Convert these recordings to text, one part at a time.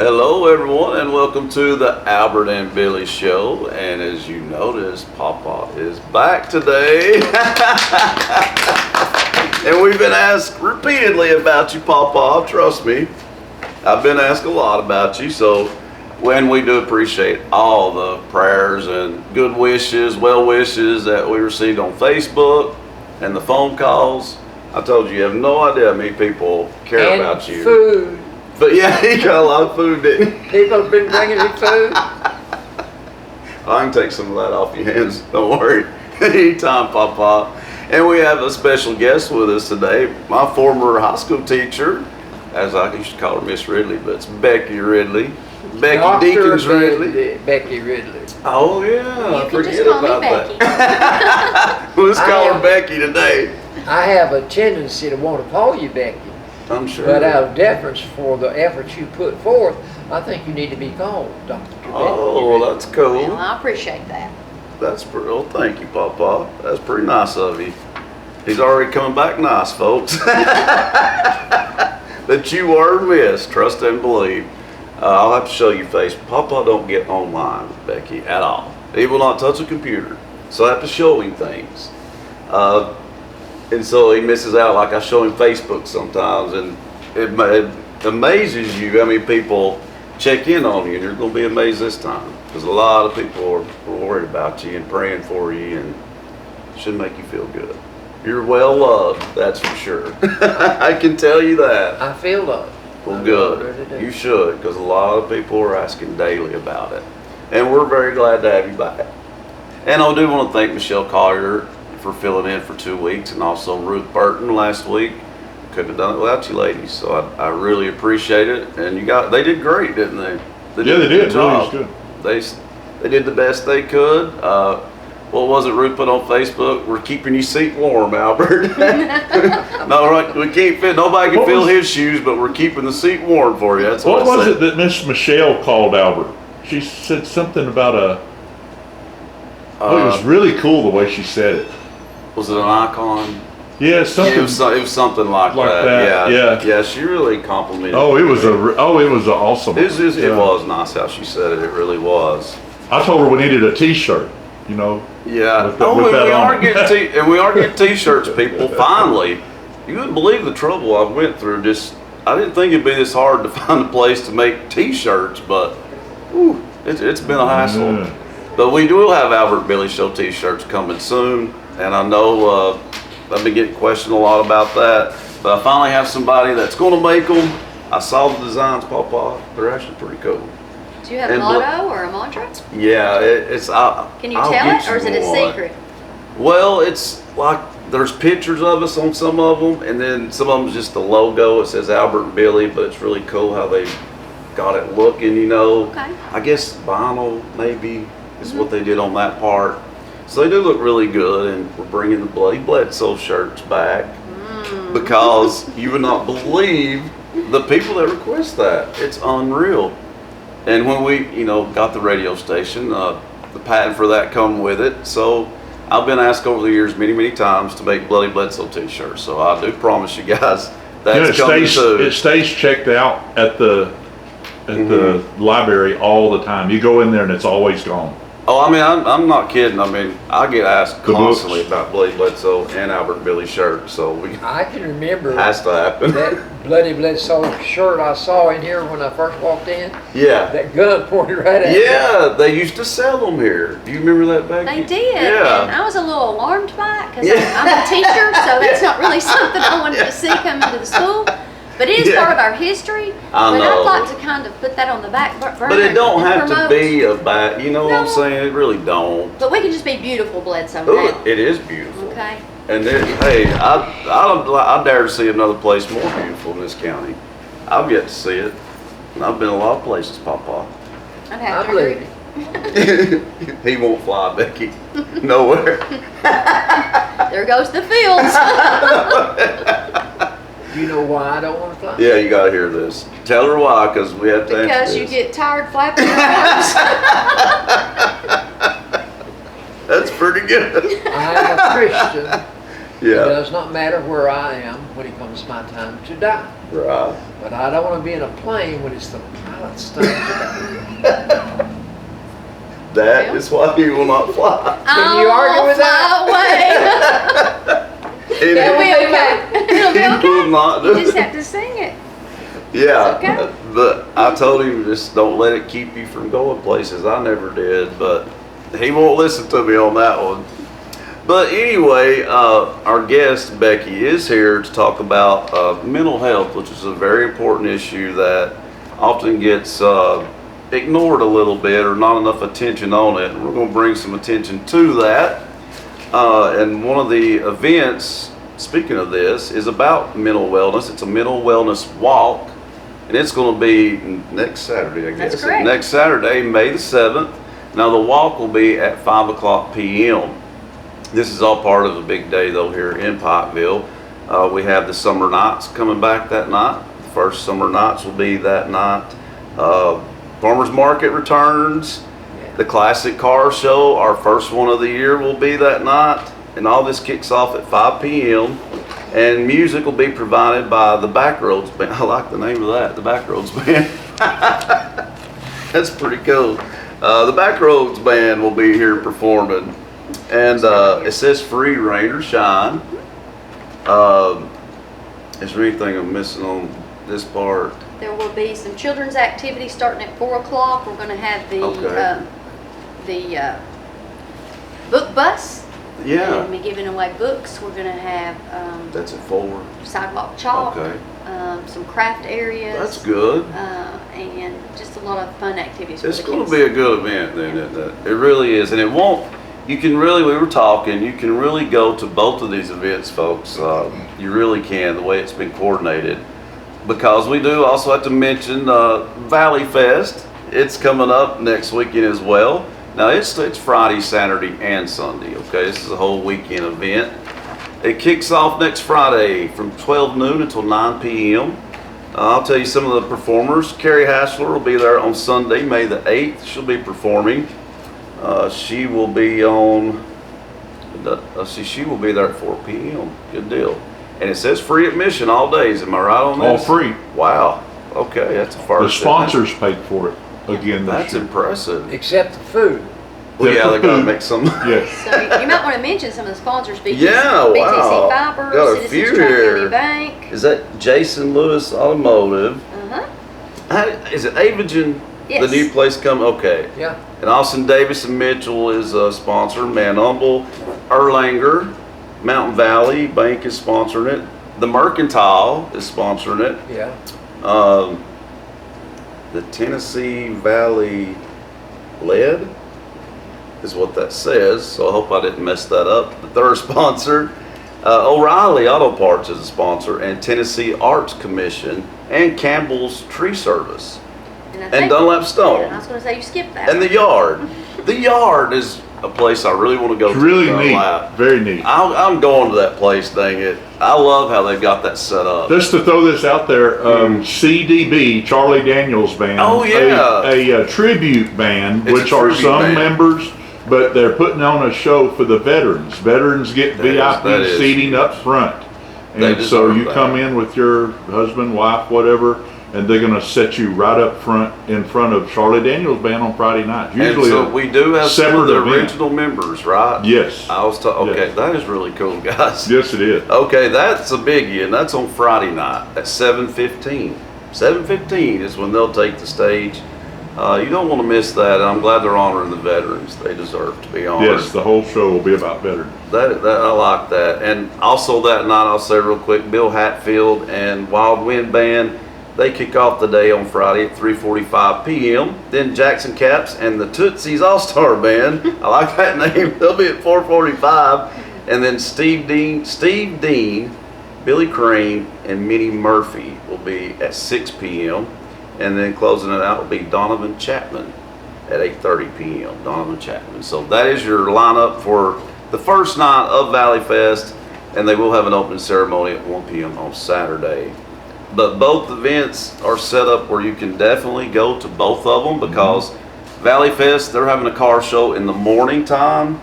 Hello, everyone, and welcome to the Albert and Billy Show. And as you notice, Papa is back today. And we've been asked repeatedly about you, Papa. Trust me, I've been asked a lot about you. So, when we do appreciate all the prayers and good wishes, well wishes that we received on Facebook and the phone calls, I told you have no idea how many people care about you. Food. But yeah, he got a lot of food, didn't he? People have been bringing me food. I can take some of that off your hands. Don't worry. Anytime, Papa. And we have a special guest with us today. My former high school teacher, as I used to call her Miss Ridley, but it's Becky Ridley. Becky Dr. Deacons Ridley. Becky Ridley. Oh yeah, You can forget just call me about Becky. that. Let's call her Becky today. I have a tendency to want to call you Becky, I'm sure. but out of deference for the efforts you put forth, I think you need to be called Dr. Oh, well, that's cool. Well, I appreciate that. That's pretty. Well, thank you, Papa. That's pretty nice of you. He's already coming back nice, folks. That you are missed. Trust and believe. I'll have to show you face. Papa don't get online, Becky, at all. He will not touch a computer. So I have to show him things. And so he misses out. Like I show him Facebook sometimes, and it amazes you how many people check in on you, and you're going to be amazed this time. Because a lot of people are worried about you and praying for you, and it should make you feel good. You're well loved, that's for sure. I can tell you that. I feel love. Well, good. You should, because a lot of people are asking daily about it. And we're very glad to have you back. And I do want to thank Michelle Collier for filling in for 2 weeks, and also Ruth Burton last week. Couldn't have done it without you ladies, so I really appreciate it. And they did great, didn't they? They did. Really was good. They did the best they could. What was it Ruth put on Facebook? We're keeping your seat warm, Albert. No, right? We can't fit. Nobody can fill his shoes, but we're keeping the seat warm for you. That's what was it that Miss Michelle called Albert? She said something about it was really cool the way she said it. Was it an icon? Yeah, something. Yeah, it was something like that. Yeah. She really complimented. Oh, it was awesome. It was nice how she said it. It really was. I told her we needed a T-shirt. You know. Yeah. With that we on. are getting T-shirts, people. Finally, you wouldn't believe the trouble I went through. I didn't think it'd be this hard to find a place to make T-shirts, but it's been a hassle. Yeah. But we will have Albert Billy Show T-shirts coming soon, and I know I've been getting questioned a lot about that. But I finally have somebody that's going to make them. I saw the designs, Papa. They're actually pretty cool. Do you have a motto or a mantra? Yeah, it's. Can you tell it, or is it a secret? Well, it's like there's pictures of us on some of them, and then some of them's just the logo. It says Albert and Billy, but it's really cool how they got it looking. You know, Okay. I guess vinyl maybe is what they did on that part. So they do look really good, and we're bringing the Bloody Bledsoe shirts back because you would not believe the people that request that. It's unreal. And when we, got the radio station, the patent for that come with it. So I've been asked over the years many, many times to make Bloody Bledsoe t-shirts. So I do promise you guys that's coming soon. It stays checked out at the library all the time. You go in there and it's always gone. Oh, I mean, I'm not kidding. I mean, I get asked constantly about Bloody Bledsoe and Albert Billy shirts. So I can remember has to happen. That Bloody Bledsoe shirt I saw in here when I first walked in. Yeah. That gun pointed right at me. Yeah, they used to sell them here. Do you remember that, Becky? They did. Yeah. And I was a little alarmed by it because I'm a teacher, so that's not really something I wanted to see come into the school. But it is part of our history. I know. I'd like to kind of put that on the back burner. But it don't have promote. to be a bad, you know what I'm saying? It really don't. But we can just be beautiful Bledsoe Ooh, now. it is beautiful. Okay. And then, hey, I dare to see another place more beautiful in this county. I've yet to see it. And I've been a lot of places, Papa. I'd have I to agree. believe He won't fly, Becky. Nowhere. There goes the fields. you know why I don't want to fly? Yeah, you gotta hear this. Tell her why, because we have to answer Because this. you get tired flapping your arms. That's pretty good. I am a Christian. It Yeah. does not matter where I am when it comes my time to die. Right. But I don't want to be in a plane when it's the pilot's time to die. That Well. is why he will not fly. Can you argue with that? Fly away. It It'll be okay. It'll be He will okay. not do You just it. have to sing it. Yeah, It's okay. but I told him just don't let it keep you from going places. I never did, but he won't listen to me on that one. But anyway, our guest Becky is here to talk about mental health, which is a very important issue that often gets ignored a little bit or not enough attention on it. And we're going to bring some attention to that. And one of the events, speaking of this, is about mental wellness. It's a mental wellness walk. And it's going to be next Saturday, I guess. That's correct. Next Saturday, May the 7th. Now, the walk will be at 5 o'clock p.m. This is all part of a big day, though, here in Pikeville. We have the summer nights coming back that night. The first summer nights will be that night. Farmers Market returns. The Classic Car Show, our first one of the year, will be that night. And all this kicks off at 5 p.m. And music will be provided by the Backroads Band. I like the name of that, the Backroads Band. That's pretty cool. The Backroads Band will be here performing. And it says free, rain or shine. Is there anything I'm missing on this part? There will be some children's activities starting at 4 o'clock. We're going to have the book bus. Yeah, And be giving away books. We're going to have that's at 4. sidewalk chalk, Okay, some craft areas. that's good. And just a lot of fun activities for It's the going kids. to be a good event, then. It really is, and it won't. You can really. We were talking. You can really go to both of these events, folks. You really can. The way it's been coordinated, because we do also have to mention Valley Fest. It's coming up next weekend as well. Now it's Friday, Saturday, and Sunday. Okay, this is a whole weekend event. It kicks off next Friday from 12 noon until 9 p.m. I'll tell you some of the performers. Carrie Hassler will be there on Sunday, May the 8th. She'll be performing. She will be on. She will be there at 4 p.m. Good deal. And it says free admission all days. Am I right on All this? free. Wow. Okay, that's a The first. sponsors paid for it again this That's year. impressive. Except the food. Well, yeah, Except they for gotta food. make some. Yes. So you might want to mention some of the sponsors. BTC, Yeah, BTC wow. Fiber, Got a Citizens few Tri-County here. Bank. Is that Jason Lewis Automotive? Is it Avagen? Yes. The new place come? Okay. Yeah. And Austin Davis and Mitchell is a sponsor. Manumble, Erlanger, Mountain Valley Bank is sponsoring it. The Mercantile is sponsoring it. Yeah. The Tennessee Valley Lead is what that says. So I hope I didn't mess that up. The third sponsor, O'Reilly Auto Parts is a sponsor, and Tennessee Arts Commission, and Campbell's Tree Service, And, I and think- Dunlap Stone. Yeah, I was going to say you skipped that. And the Yard. The Yard is a place I really want to go It's to. really Dunlap. neat. Very neat. I'm going to that place, dang it. I love how they've got that set up. Just to throw this out there, CDB, Charlie Daniels Band. Oh, yeah. A tribute band, It's a which are tribute some band. members, but they're putting on a show for the veterans. Veterans get That VIP is seating huge. up front. They And so deserve you that. come in with your husband, wife, whatever, and they're gonna set you right up front in front of Charlie Daniels Band on Friday night. And Usually so we do have some of separate the event. original members, right? Yes. I was okay, Yes. that is really cool, guys. Yes, it is. Okay, that's a biggie, and that's on Friday night at 7:15. 7:15 is when they'll take the stage. You don't want to miss that, and I'm glad they're honoring the veterans. They deserve to be honored. Yes, the whole show will be about veterans. That I like that. And also that night, I'll say real quick, Bill Hatfield and Wild Wind Band, they kick off the day on Friday at 3:45 p.m. Then Jackson Caps and the Tootsies All-Star Band, I like that name, they'll be at 4:45. And then Steve Dean, Billy Crane, and Minnie Murphy will be at 6 p.m. And then closing it out will be Donovan Chapman at 8:30 p.m. Donovan Chapman. So that is your lineup for the first night of Valley Fest, and they will have an opening ceremony at 1 p.m. on Saturday. But both events are set up where you can definitely go to both of them, because Valley Fest, they're having a car show in the morning time,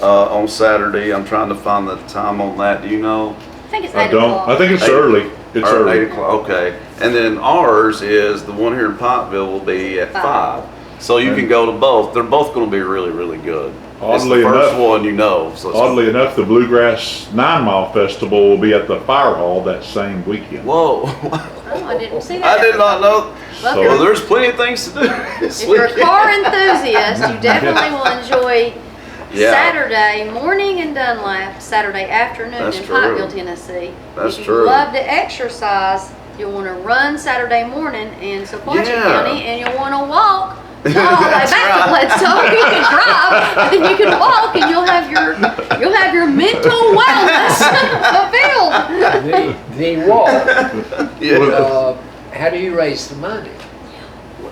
on Saturday. I'm trying to find the time on that. Do you know? I think it's I 8 don't. o'clock. I think it's Eight- early. It's Or 8 early. o'clock. Okay. And then ours is the one here in Pikeville will be at 5. So you can go to both. They're both going to be really, really good. It's Oddly the first enough- one you know. So it's Oddly enough, the Bluegrass 9 Mile Festival will be at the Fire Hall that same weekend. Whoa. Oh, I didn't see that. I did not know. Well, So- if Well, you're, there's plenty of things to do this if you're a weekend. car enthusiast, you definitely will enjoy Yeah. Saturday morning in Dunlap, Saturday afternoon That's in true. Pikeville, Tennessee. That's if true. you love to exercise, you'll want to run Saturday morning in Sequatchie Yeah. County, and you'll want to walk all the way That's back to right. Bledsoe. You can drive, but then you can walk, and you'll have your mental wellness fulfilled. The walk, Yeah. how do you raise the money?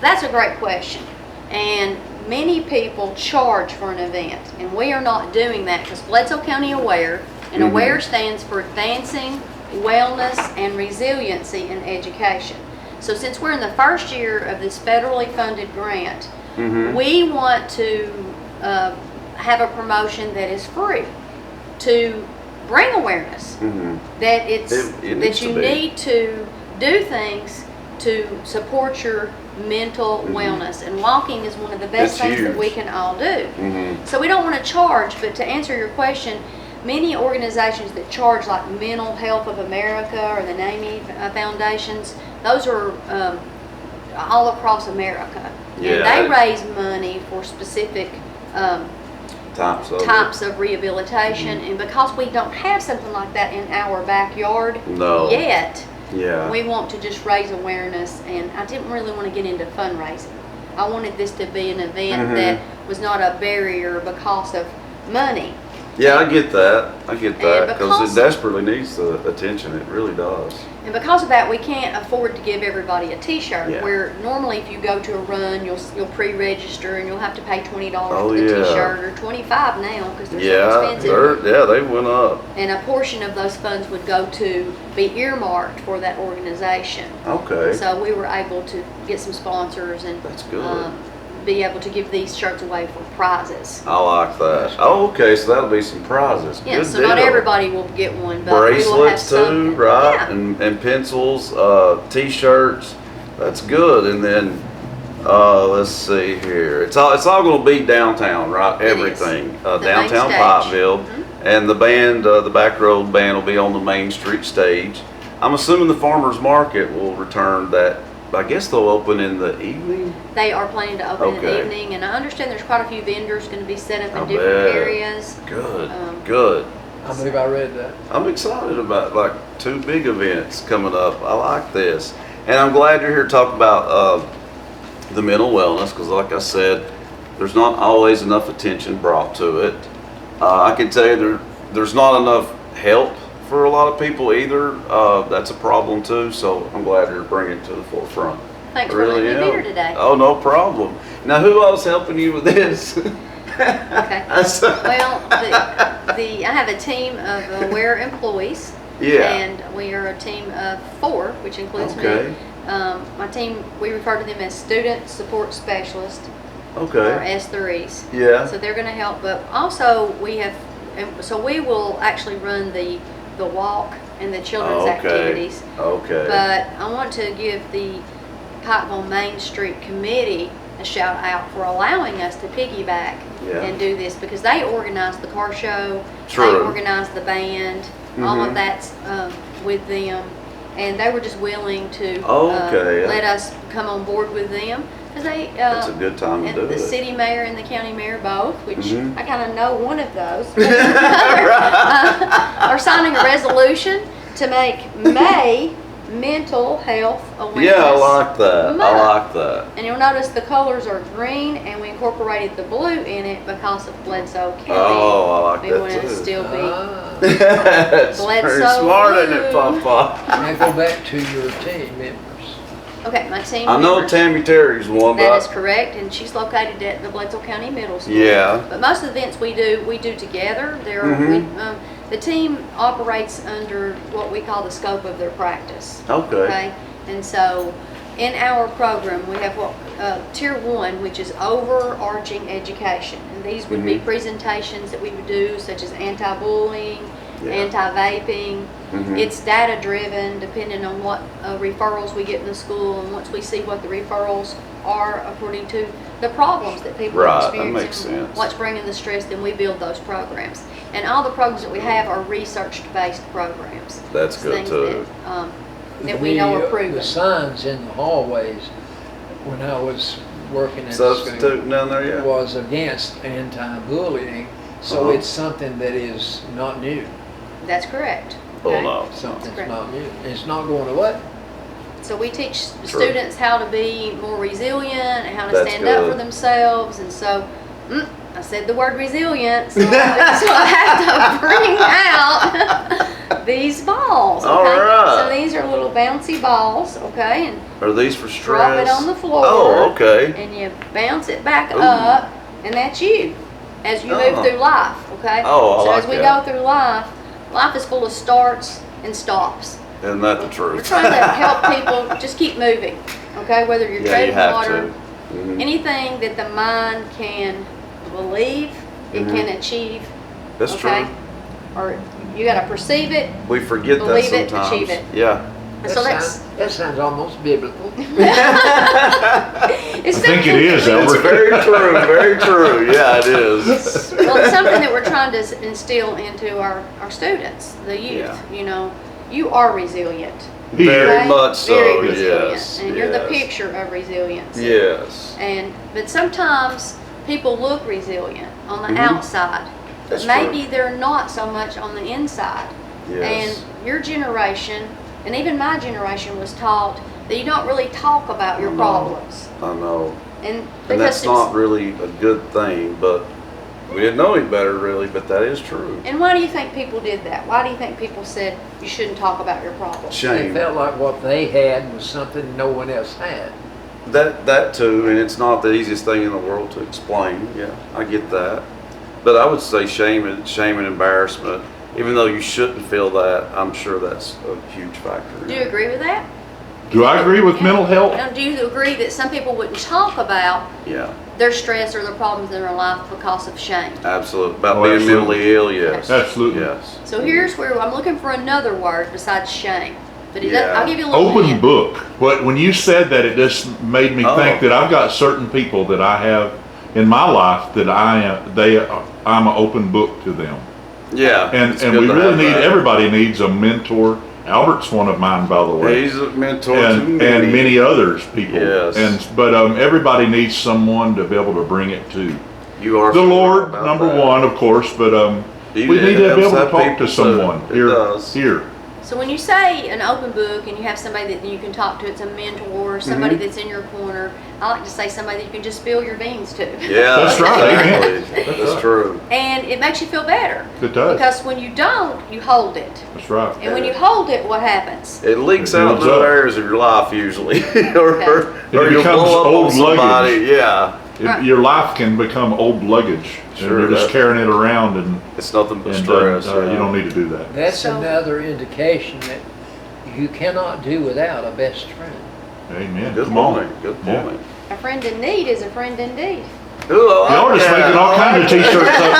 That's a great question. And many people charge for an event, and we are not doing that because Bledsoe County Aware, and Mhm. Aware stands for Advancing Wellness and Resiliency in Education. So since we're in the first year of this federally funded grant, Mhm. we want to have a promotion that is free to bring awareness Mhm. that it's It needs that to you be. need to do things to support your mental Mhm. wellness, and walking is one of the best It's things that huge. we can all do. Mhm. So we don't want to charge, but to answer your question, many organizations that charge, like Mental Health of America or the NAMI foundations, those are all across America, Yeah. and they raise money for specific types of rehabilitation. Mm-hmm. And because we don't have something like that in our backyard No. yet, Yeah. we want to just raise awareness, and I didn't really want to get into fundraising. I wanted this to be an event Mhm. that was not a barrier because of money. Yeah, I get that. I get that And because because- it desperately needs the attention. It really does. And because of that, we can't afford to give everybody a T-shirt. Yeah. Where normally, if you go to a run, you'll pre-register and you'll have to pay $20 Oh, for the yeah. T-shirt, or $25 now because they're so Yeah, expensive. they went up. And a portion of those funds would go to be earmarked for that organization. Okay, So we were able to get some sponsors and that's good. be able to give these shirts away for prizes. I like that. Oh, okay, so that'll be some prizes. Yeah, Good so not deal. everybody will get one, but we will have Bracelets too, something. right? Yeah. And pencils, T-shirts. That's good. And then let's see here. It's all going to be downtown, right? It is. Everything The main downtown stage. Pikeville, Mhm. and the band, the Back Road Band, will be on the Main Street stage. I'm assuming the farmers market will return that. I guess they'll open in the evening. They are planning to open in Okay. the evening, and I understand there's quite a few vendors going to be set up in I different bet. areas. Good, Um, good. I believe I read that. I'm excited about like 2 big events coming up. I like this, and I'm glad you're here to talk about the mental wellness because, like I said, there's not always enough attention brought to it. I can tell you there's not enough help for a lot of people either. That's a problem too. So I'm glad you're bringing it to the forefront. Thanks I for letting me am. be here today. Oh, no problem. Now, who else helping you with this? Okay. That's- Well, I have a team of Aware employees, Yeah. and we are a team of 4, which includes Okay. me. My team, we refer to them as Student Support Specialists, or Okay. S3s. Yeah. So they're going to help, but also so we will actually run the walk and the children's Okay. activities. Okay. But I want to give the Pikeville Main Street Committee a shout out for allowing us to piggyback Yeah. and do this, because they organize the car show, they True. organize the band, all Mhm. of that's with them, and they were just willing to Okay. let us come on board with them, because they That's a good time to and do the it. city mayor and the county mayor both, which Mhm. I kind of know one of those, are signing a resolution to make May Mental Health Awareness. Yeah, I like that. I Month. like that. And you'll notice the colors are green, and we incorporated the blue in it because of Bledsoe County. Oh, I like We that want it too. to still be. That's Bledsoe pretty smart, isn't it, blue. Papa? Now go back to your team members. Okay, my team I know members. Tammy Terry's one, That but is correct, and she's located at the Bledsoe County Middle School. yeah. But most of the events we do together. The team operates under what we call the scope of their practice. Okay. Okay, and so in our program, we have what Tier 1, which is overarching education. And these would be presentations that we would do, such as anti-bullying, anti-vaping. It's data-driven, depending on what referrals we get in the school. And once we see what the referrals are according to the problems that people are experiencing, that makes sense. what's bringing the stress, then we build those programs. And all the programs that we have are research-based programs. That's good Things too. that we know are proven. The signs in the hallways, when I was working in Substituting down there, yeah. was against anti-bullying, so it's something that is not new. That's correct. Oh okay? no. Something's correct. not new. It's not going away. So we teach students how to be more resilient and how to That's stand up good. for themselves. And so, I said the word resilient, so I have to bring out these balls. Okay? All right. So these are little bouncy balls, okay? And Are these for stress? drop it on the floor. Oh, okay. And you bounce it back Ooh. up, and that's you as you move through life, okay? Oh, I so like as we that. go through life, life is full of starts and stops. Isn't that the We're truth? trying to help people just keep moving, okay? Whether you're Yeah, you treading have water, to. Mhm. anything that the mind can believe, it can achieve, That's okay? true. Or you got to perceive it. We forget Believe that it, sometimes. achieve it. Yeah. And so That sounds almost biblical. it's I think it something is, that we- It's very true. Very true. Yeah, it is. Well, it's something that we're trying to instill into our students, the youth. Yeah. You know, you are resilient. Very okay? much so. Very resilient. Yes. And you're the yes. picture of resilience. Yes. But sometimes people look resilient on the outside. That's Maybe true. they're not so much on the inside. Yes. And your generation, and even my generation, was taught that you don't really talk about your problems. I know. And And because that's it's, not really a good thing, but we didn't know any better really, but that is true. and why do you think people did that? Why do you think people said you shouldn't talk about your problems? They Shame. felt like what they had was something no one else had. That too, and it's not the easiest thing in the world to explain. Yeah, I get that. But I would say shame and embarrassment. Even though you shouldn't feel that, I'm sure that's a huge factor. Do you agree with that? Do I agree with Yeah. mental health? Now, do you agree that some people wouldn't talk about Yeah, their stress or their problems in their life because of shame? absolutely. About Oh, being absolutely. mentally ill, yes. Absolutely. Yes. So here's where I'm looking for another word besides shame. But Yeah. I'll give you a little Open hint. book. When you said that, it just made me Oh. think that I've got certain people that I have in my life that I'm an open book to them. Yeah. And it's and good we to really have need that. everybody needs a mentor. Albert's one of mine, by the way. He's a mentor to and many. many others people. Yes. But everybody needs someone to be able to bring it to. You are The smart Lord, about number that. one, of course, but You we did. need to be Helps able to have talk people to someone too. It does. here. So when you say an open book and you have somebody that you can talk to, it's a mentor, somebody Mm-hmm. that's in your corner. I like to say somebody that you can just spill your beans to. Yeah, That's right, exactly. amen. That's, That's right. true. And it makes you feel better. It does. Because when you don't, you hold it. That's right. And when you hold it, what happens? It leaks It out builds into up. areas of your life usually, or It you'll becomes blow up on old somebody. luggage. Yeah, Right. Your life can become old luggage. Sure, and you're just that- carrying it around, and it's nothing but you stress. yeah. don't need to do that. That's So- another indication that you cannot do without a best friend. Amen. Good Come on. point. Good Yeah. point. A friend in need is a friend indeed. Ooh, I Y'all like just that. making all I kinds of like t-shirts up.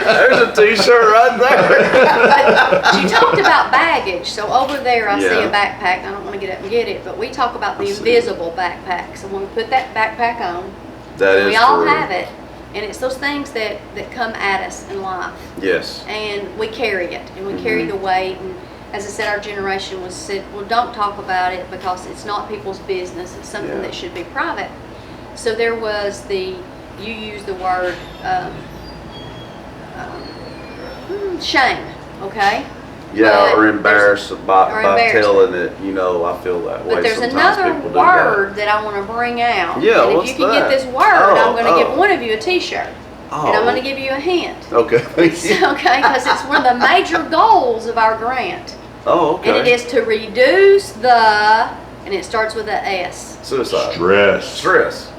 There's a T-shirt right there. But you talked about baggage, so over there I see Yeah. a backpack. I don't want to get up and get it, but we talk about the I see. invisible backpack. So when we put that backpack on, That is we all true. have it, and it's those things that come at us in life, Yes. and we carry it, and we carry the weight. And as I said, our generation was said, well, don't talk about it because it's not people's business. It's something Yeah. that should be private. So there was you used the word shame, okay? Yeah, But or embarrassed by embarrassment. telling it. You know, I feel that way. But there's Sometimes another people do word that I want to bring out. Yeah, and if what's you can that? get this word, I'm going to Oh, give one of you a T-shirt, Oh. and I'm going to give you a hint. Okay. Okay, because it's one of the major goals of our grant, Oh, okay. and it is to reduce and it starts with a S. Suicide. Stress. Stress.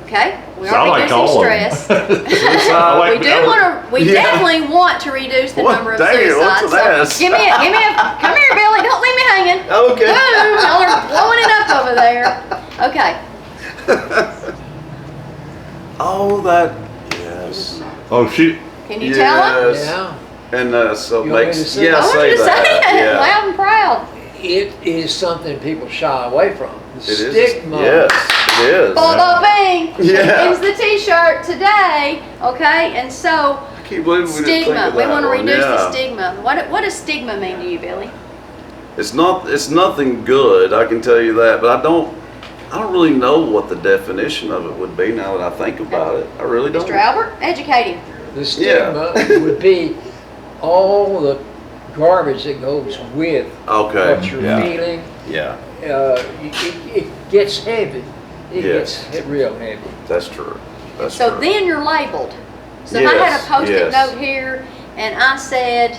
Okay, we So I are like reducing all of them. stress. Suicide. We definitely want to reduce the What? number of Dang it, suicides. what's an S? Come here, Billy. Don't leave me hanging. Okay. Boom, y'all are blowing it up over there. Okay. Oh, that, yes. Oh, she, Can you tell them? Yes. Yeah. And so You want me to makes, say yeah, that? I want say you to that. say it Yeah. loud and proud. It is something people shy away from. The It is. stigma. Yes, it is. Bada bing. Yeah. It's the T-shirt today. Okay, and so I can't believe we didn't think stigma. of We that want to one. reduce the Yeah. stigma. What does stigma mean to you, Billy? It's nothing good, I can tell you that, but I don't really know what the definition of it would be now that I think about it. I really don't. Mr. Albert, educate him. The stigma would be all the garbage that goes with Okay. what you're Yeah. feeling. Yeah, It gets heavy. It Yes. gets real heavy. that's true. That's So true. then you're labeled. So if I had a Yes, post-it yes. note here and I said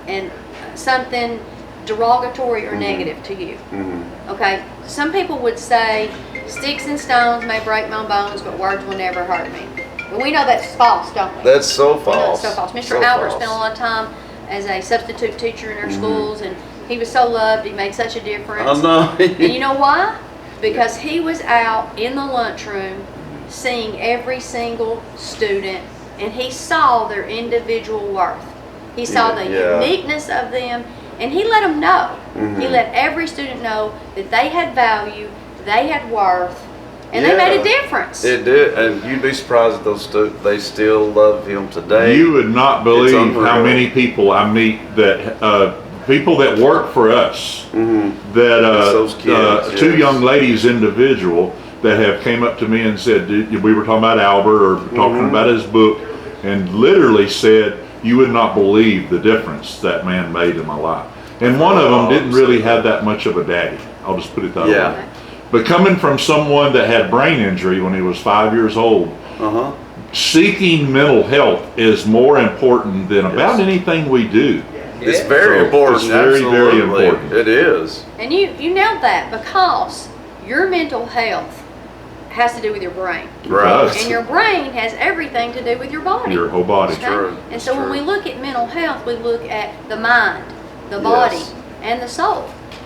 and something derogatory or negative to you, Mhm. okay? Some people would say, sticks and stones may break my bones, but words will never hurt me. But we know that's false, don't we? That's so We know false. that's so false. Mr. So Albert false. spent a lot of time as a substitute teacher in our Mhm. schools, and he was so loved. He made such a difference. I know. And you know why? Because he was out in the lunchroom seeing every single student, and he saw their individual worth. He saw the Yeah. uniqueness of them, and he let them know. He Mhm. let every student know that they had value, they had worth, and they made a Yeah. difference. It did, and you'd be surprised at those students. They still love him today. you would not believe unreal. how many people I meet that, people that work for us, Mhm. that, It's those kids, two yes. young ladies individual that have came up to me and said, we were talking about Albert or talking Mhm. about his book, and literally said, you would not believe the difference that man made in my life. And one of them didn't really have that much of a daddy. I'll just put it that Yeah. way. But coming from someone that had brain injury when he was 5 years old, Uh-huh. seeking mental health is more important than about anything we do. It's Yeah. very So important. it's very, very absolutely. important. It is. And you nailed that, because your mental health has to do with your brain. Right. And your brain has everything to do with your body. Your whole body. Okay? True. And so when True. we look at mental health, we look at the mind, the body, Yes. and the soul.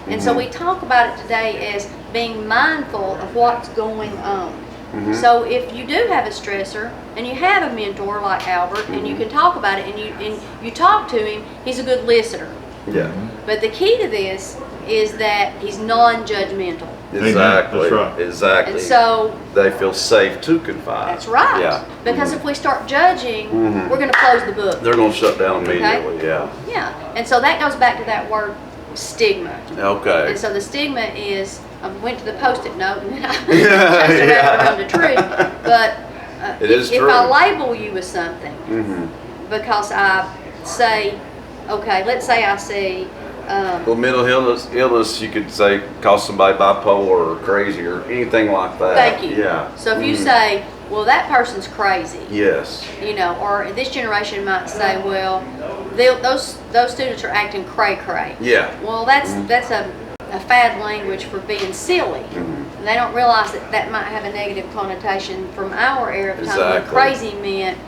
And so Mhm. we talk about it today as being mindful of what's going on. Mhm. So if you do have a stressor and you have a mentor like Albert and you Mhm. can talk about it and you talk to him, he's a good listener. Yeah. But the key to this is that he's non-judgmental. Exactly. That's right. Exactly. And so they feel safe to confide. that's right. Yeah. Because if we start judging, Mhm. we're going to close the book. They're going to shut down immediately. Yeah. Yeah. And so that goes back to that word stigma. Okay. And so the stigma is, I went to the post-it note and then I Yeah, changed it yeah. around to truth. But It is if true. I label you as something, Mm-hmm. because I say, okay, let's say I say, Well, mental illness, you could say, call somebody bipolar or crazy or anything like that. thank you. Yeah. So if you Mhm. say, well, that person's crazy, Yes. you know, or this generation might say, well, those students are acting cray-cray. Yeah. Well, that's Mhm. that's a fad language for being silly. Mhm. And they don't realize that that might have a negative connotation from our era of time when Exactly. crazy meant,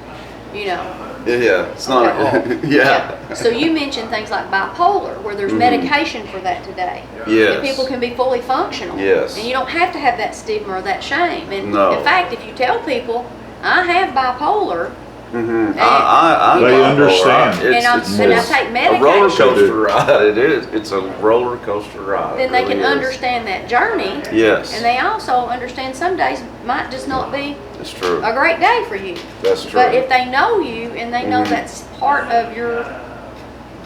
you know. Yeah. It's not. Okay. Yeah. So you mentioned things like bipolar, where there's Mhm. medication for that today. Yes. And people can be fully functional. Yes. And you don't have to have that stigma or that shame. And No. in fact, if you tell people, I have bipolar, Mm-hmm. And- I They bipolar. understand. and I It's take a medication, roller coaster ride. It is. It's a roller coaster ride. then It they really can is. understand that journey. Yes. And they also understand some days might just not be It's true. a great day for you. That's true. But if they know you and they know Mhm. that's part of your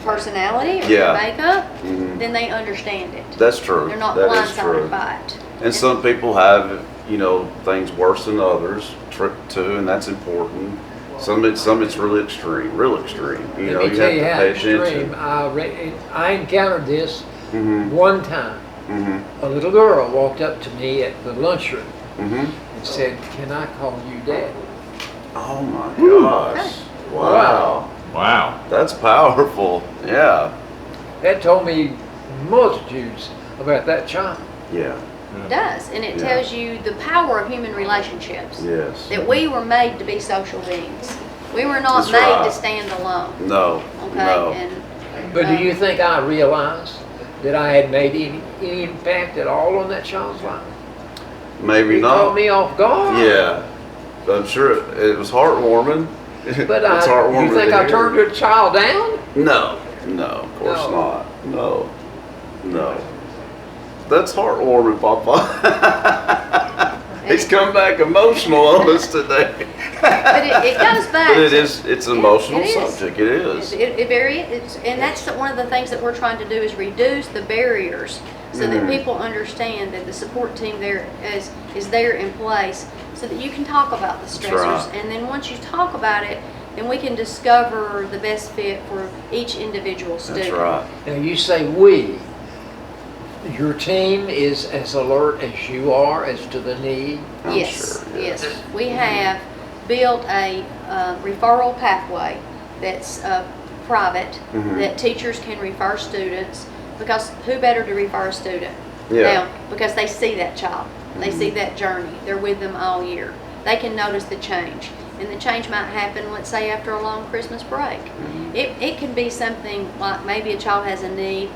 personality or Yeah. your makeup, Mhm. then they understand it. That's true. They're not That is true. blindsided by it. And some people have, things worse than others too, and that's important. Some it's really extreme, real extreme. You Let me have tell to you how pay extreme. attention. I encountered this Mhm. one time. Mhm. A little girl walked up to me at the lunchroom Mhm. and said, "Can I call you Dad?" Oh my gosh! Wow. Wow. That's powerful. Yeah. That told me multitudes about that child. Yeah. It does. And it Yeah. tells you the power of human relationships. Yes. That we were made to be social beings. We were not That's made right. to stand alone. No. Okay? No. And But do you think I realized that I had made any impact at all on that child's life? Maybe It not. caught me off guard. Yeah, I'm sure it was heartwarming. But It's heartwarming you think to I hear. turned a child down? No, of course No. not. No. That's heartwarming, Papa. He's come back emotional on us today. But it goes back. But to- it's an emotional it is. subject. It is. And that's one of the things that we're trying to do is reduce the barriers so that people understand that the support team there is there in place so that you can talk about the stressors. right. And then once you talk about it, then we can discover the best fit for each individual student. That's right. Now you say we. Your team is as alert as you are as to the need. I'm Yes, sure, yes. We have built a referral pathway that's private, Mhm. that teachers can refer students, because who better to refer a student? Yeah. Now, because they see that child, they see that journey, they're with them all year. They can notice the change, and the change might happen, let's say, after a long Christmas break. It can be something like maybe a child has a need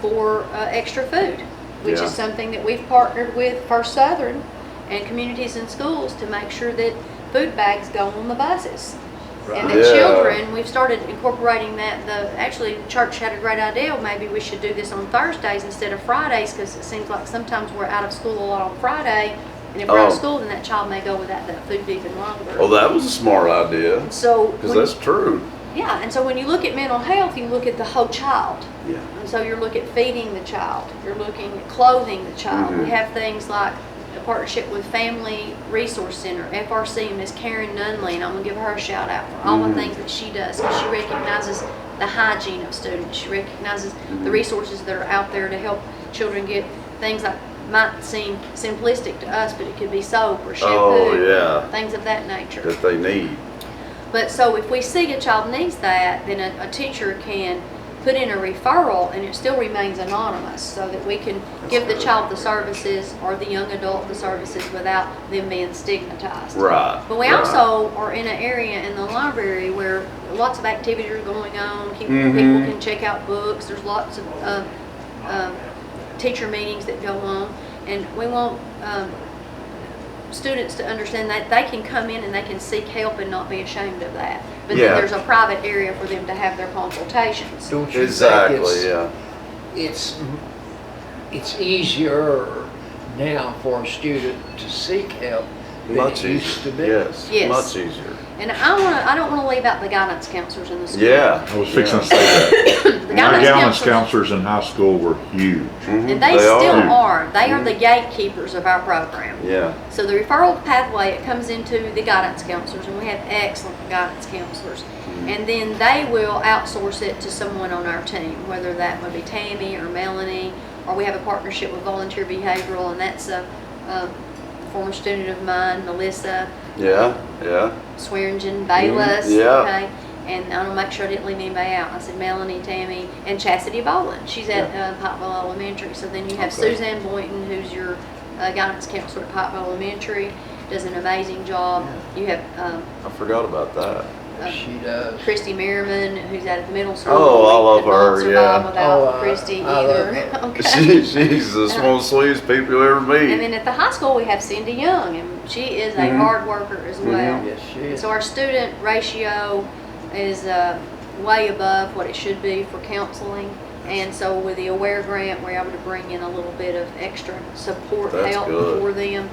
for extra food, which Yeah. is something that we've partnered with First Southern and communities and schools to make sure that food bags go on the buses. And the Yeah. children, we've started incorporating that. Actually, the church had a great idea. Maybe we should do this on Thursdays instead of Fridays, because it seems like sometimes we're out of school a lot on Friday. And if we're out of Oh. school, then that child may go without that food even longer. Well, that was a smart idea. So, Because when- that's true. yeah, and so when you look at mental health, you look at the whole child. Yeah. And so you're looking at feeding the child, you're looking at clothing the child. Mhm. We have things like a partnership with Family Resource Center, FRC, Miss Karen Nunley, and I'm gonna give her a shout out for all Mhm. the things that she does, because she recognizes the hygiene of students. She recognizes the Mhm. resources that are out there to help children get things that might seem simplistic to us, but it could be soap or shampoo, Oh, yeah. things of that nature. That they need. But so if we see a child needs that, then a teacher can put in a referral, and it still remains anonymous, so that we can give the good. child the services or the young adult the services without them being stigmatized. Right. But we right. also are in an area in the library where lots of activities are going on. People Mhm. can check out books. There's lots of teacher meetings that go on, and we want students to understand that they can come in and they can seek help and not be ashamed of that. But Yeah. then there's a private area for them to have their consultations. Don't you Exactly, think yeah. it's easier now for a student to seek help than Much it used to easier. be? Yes. Yes. Much easier. And I don't want to leave out the guidance counselors in the school. Yeah. I was fixing to say that. The My guidance guidance counselors, counselors in high school were huge. Mhm. and they still are. are. They are the gatekeepers of our program. Yeah. So the referral pathway, it comes into the guidance counselors, and we have excellent guidance counselors. And then they will outsource it to someone on our team, whether that would be Tammy or Melanie, or we have a partnership with Volunteer Behavioral, and that's a former student of mine, Melissa Yeah. Yeah. Swearingen Bayless. Yeah. Okay. And I want to make sure I didn't leave anybody out. I said Melanie, Tammy, and Chastity Boland. She's at Pikeville Elementary. So then you have Okay. Suzanne Boynton, who's your guidance counselor at Pikeville Elementary, does an amazing job. You have I forgot about that. She does. Christy Merriman, who's out at the middle school. Oh, I love Could not her, survive yeah. Without Oh, Christy I love either. her. Okay. She's the one of the sweetest people you ever And meet. then at the high school we have Cindy Young, and she is a Mhm. hard worker as well. Yes, she is. So our student ratio is way above what it should be for counseling. And so with the AWARE grant, we're able to bring in a little bit of extra support That's help good. for them.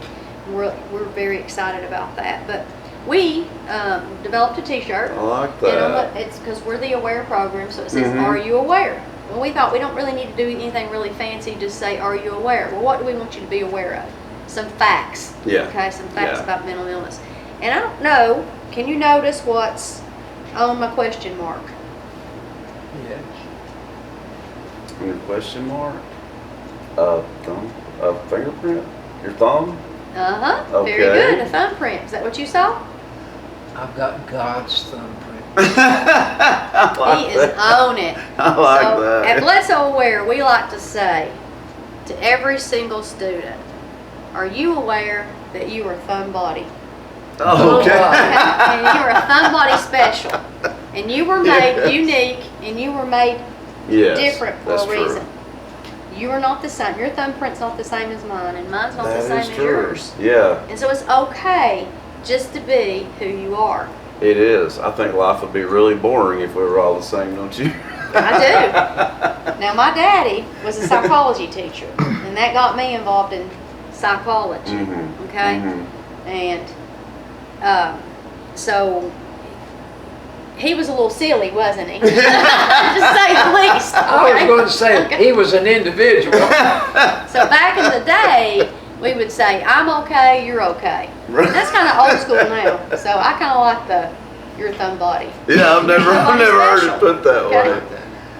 We're very excited about that. But we developed a t-shirt. I like And that. it's because we're the AWARE program, so it says, Mhm. "Are you aware?" Well, we thought we don't really need to do anything really fancy, just say, "Are you aware?" Well, what do we want you to be aware of? Some facts. Yeah. Okay, some facts Yeah. about mental illness. And I don't know, can you notice what's on my question mark? Yes. Your question mark? Thumb? Fingerprint? Your thumb? Uh-huh, very Okay. good, a thumbprint. Is that what you saw? I've got God's thumbprint. I like He is that. on it. I like So, that. at Bledsoe Aware, we like to say to every single student, are you aware that you are thumb body? Oh, okay. And you are a thumb body special. And you were made Yes. unique, and you were made Yes, different for that's a true. reason. You are not the same. Your thumbprint's not the same as mine, and mine's not the That same is as true. yours. Yeah, And so it's okay just to be who you are. it is. I think life would be really boring if we were all the same, don't you? I do. Now, my daddy was a psychology teacher, and that got me involved in psychology. Mhm. Okay? Mhm. And so he was a little silly, wasn't he? To say the least. I was okay? going to say, he was an individual. So back in the day, we would say, I'm okay, you're okay. And that's kind of old school now. So I kind of like the, your thumb body. Yeah, I've never heard it put that Okay. way.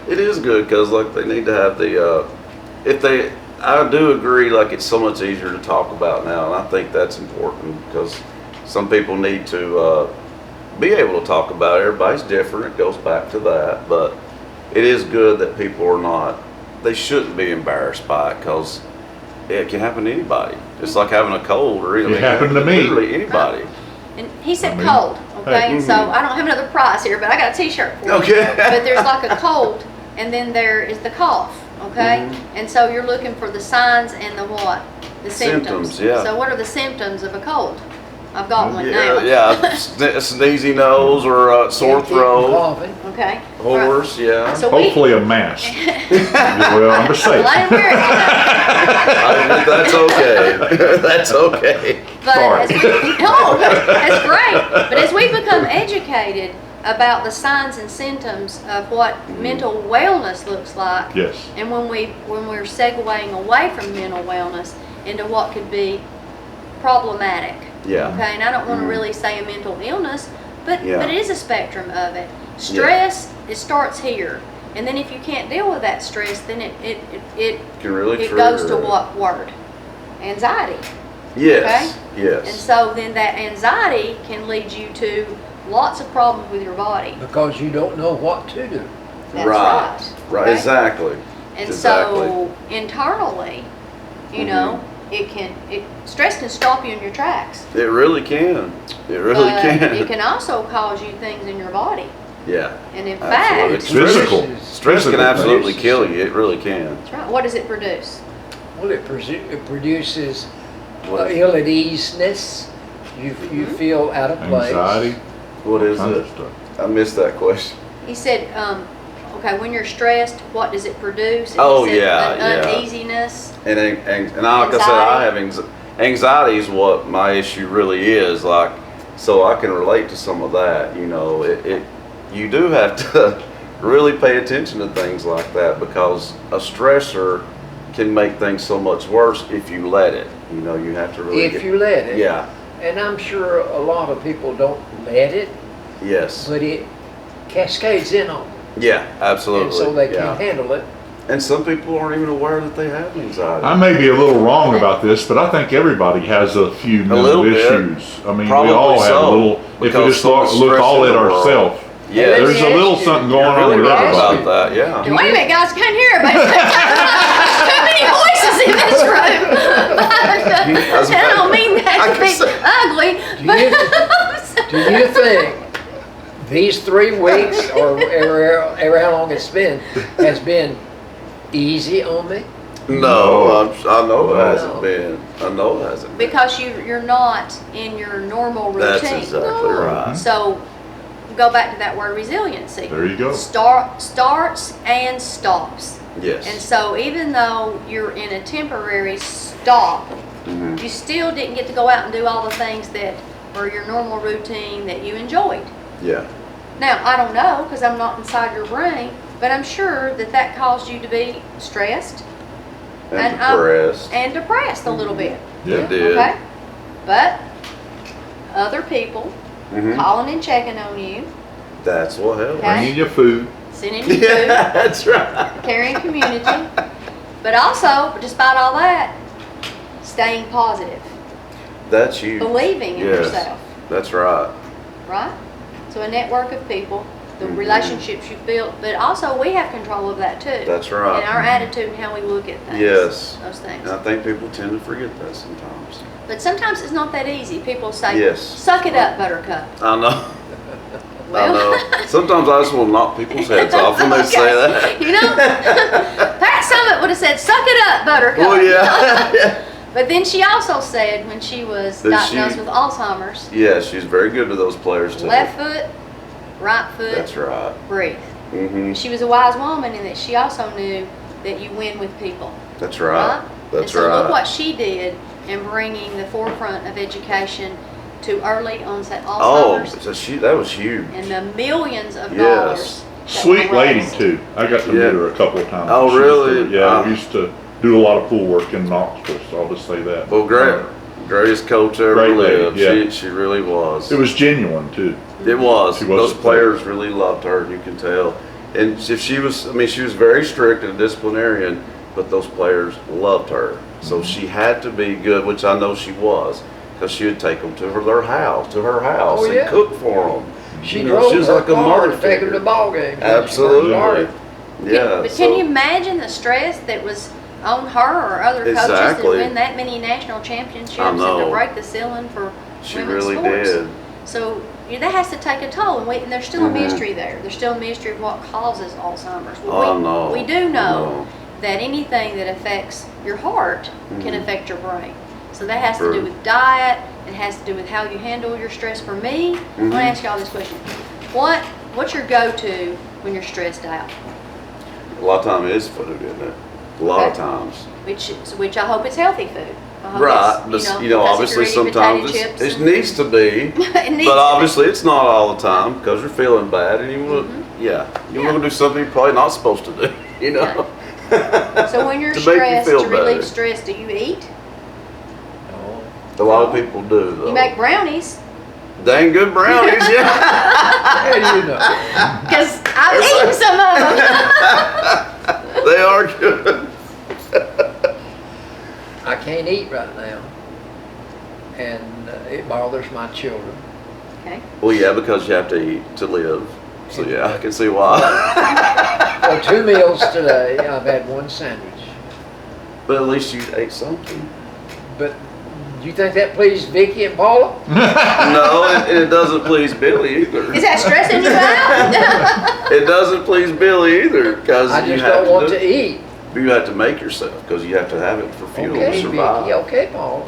It is good because like they need to have the, I do agree like it's so much easier to talk about now, and I think that's important because some people need to be able to talk about it. Everybody's different. It goes back to that, but it is good that people are not. They shouldn't be embarrassed by it because it can happen to anybody. It's like having a cold, or It happened to me. Literally anybody. And he said I mean, cold, okay? hey. So I don't have another prize here, but I got a t-shirt for you. Okay. But there's like a cold, and then there is the cough, okay? And so you're looking for the signs and the what? The symptoms. Symptoms, yeah. So what are the symptoms of a cold? I've got one Yeah, now. yeah. Sneezy nose or sore Keep throat, coughing. Okay? hoarse, yeah. So Hopefully a mask. Well, I'm just saying. Let him wear it tonight. That's okay. That's okay. But Sorry. as we, no, that's great. But as we become educated about the signs and symptoms of what mental wellness looks like, Yes. and when we're segueing away from mental wellness into what could be problematic. Yeah. Okay, and I don't want to really say a mental illness, but Yeah. it is a spectrum of it. Stress, it starts here, and then if you can't deal with that stress, then it Can really it goes to trigger it. what word? Anxiety. Yes. And Yes. so then that anxiety can lead you to lots of problems with your body. Because you don't know what to do. That's Right. right. Right. Okay? Exactly. And Exactly. so internally, you know, stress can stop you in your tracks. It really can. It really But can. it can also cause you things in your body. Yeah. And in Absolutely. fact, It's Physical. Stress can Physical absolutely things. kill you. It really can. that's right. What does it produce? Well, it produces What- ill at easeness. You feel out of place. Anxiety. What is kind it? of stuff. I missed that question. He said, okay, when you're stressed, what does it produce? And Oh, he said yeah, an yeah. uneasiness. And like I said, I have anxiety is what my issue really is. Like, so I can relate to some of that. You know, you do have to really pay attention to things like that because a stressor can make things so much worse if you let it. You know, you have to really. If you let it. Yeah. And I'm sure a lot of people don't let it, Yes. but it cascades in on them. Yeah. Absolutely. And so they yeah. can't handle it. And some people aren't even aware that they have anxiety. I may be a little wrong about this, but I think everybody has a few little mental bit. issues. I mean, Probably we all have so, a little. If we because just so much look stress all in at the world. ourselves, Yeah. Let there's me a little ask you- something going You're on really with right everybody. about that. Yeah. Wait a minute, guys, I can't hear everybody. Too many voices in this room. I don't mean that to be ugly, but Do you think these 3 weeks, or ever how long it's been, has been easy on me? No, I know it No. hasn't been. I know it hasn't been. because you're not in your normal routine. That's exactly right. So go back to that word resiliency. There you go. Starts and stops. Yes. And so even though you're in a temporary stop, Mhm. you still didn't get to go out and do all the things that were your normal routine that you enjoyed. Yeah. Now, I don't know because I'm not inside your brain, but I'm sure that caused you to be stressed And I'm- depressed. and depressed a little bit. Yeah. It did. Okay? But other people Mhm. calling and checking on you, That's what helps. Okay. Bringing you food. sending you Yeah, food, that's right. caring community, but also, despite all that, staying positive, That's huge. believing in Yes. yourself, That's right. right? So a network of people, the Mhm. relationships you've built, but also we have control of that too. That's right. And our attitude and how we look at things. Yes. Those things. And I think people tend to forget that sometimes. But sometimes it's not that easy. People say, Yes. suck it up, Buttercup. I know. Well, know. Sometimes I just want to knock people's heads off when they say that. You know, Pat Summitt would have said, "Suck it up, Buttercup." Well, yeah. But then she also said when she was That diagnosed she- with Alzheimer's, Yeah, she's very good to those players too. left foot, right foot, That's right. breathe. Mm-hmm. She was a wise woman in that she also knew that you win with people. That's right. And That's so look right. what she did in bringing the forefront of education to early onset Oh, Alzheimer's so that was huge. and the millions of Yes. dollars. that Sweet were lady raised. too. I got to Yeah. meet her a couple of times. Oh, She used really? to- yeah, we used to do a lot of pool work in Knoxville, so I'll just say that. Well, greatest coach ever Great lady, lived. yeah. She really was. It was genuine too. It was. She was Those a player. players really loved her, and you can tell. And if she was, I mean, she was very strict and disciplinarian, but those players loved her. So she had to be good, which I know she was, because she would take them to her house, Oh, and yeah. cook for them. She You know, drove she was her like a car mother to take him figure. to ball games. Absolutely. Yeah. But so- can you imagine the stress that was on her or other coaches Exactly. to win that many national championships I and to know. break the ceiling for She women's really sports? did. So that has to take a toll, and there's still a Mhm. mystery there. There's still a mystery of what causes Alzheimer's. Oh, no. We do know No. that anything that affects your heart can Mhm. affect your brain. So that has to True. do with diet. It has to do with how you handle your stress. For me, I want to Mhm. ask y'all this question: What's your go-to when you're stressed out? A lot of time it is food, isn't it? A lot of Okay. times. Which I hope it's healthy food. I hope Right, it's, but because obviously if you're eating sometimes potato chips it and- needs to be. It needs But to obviously, it's not all the time because you're feeling bad, and you want, Yeah. you want to do something you're probably not supposed to do. You know. So when you're To make you stressed, feel to relieve better. stress, do you eat? A lot of people do though. You make brownies. Dang good brownies, yeah. How do you know? Because I've eaten some of them. They are good. I can't eat right now, and it bothers my children. Okay. Well, yeah, because you have to eat to live. So yeah, I can see why. For 2 meals today, I've had one sandwich. But at least you ate something. But do you think that pleased Vicky and Paula? No, it doesn't please Billy either. Is that stressing you out? It doesn't please Billy either because I you just have don't want do, to eat. You have to make yourself because you have to have it for fuel to Okay, survive. Vicky. Okay, Paula.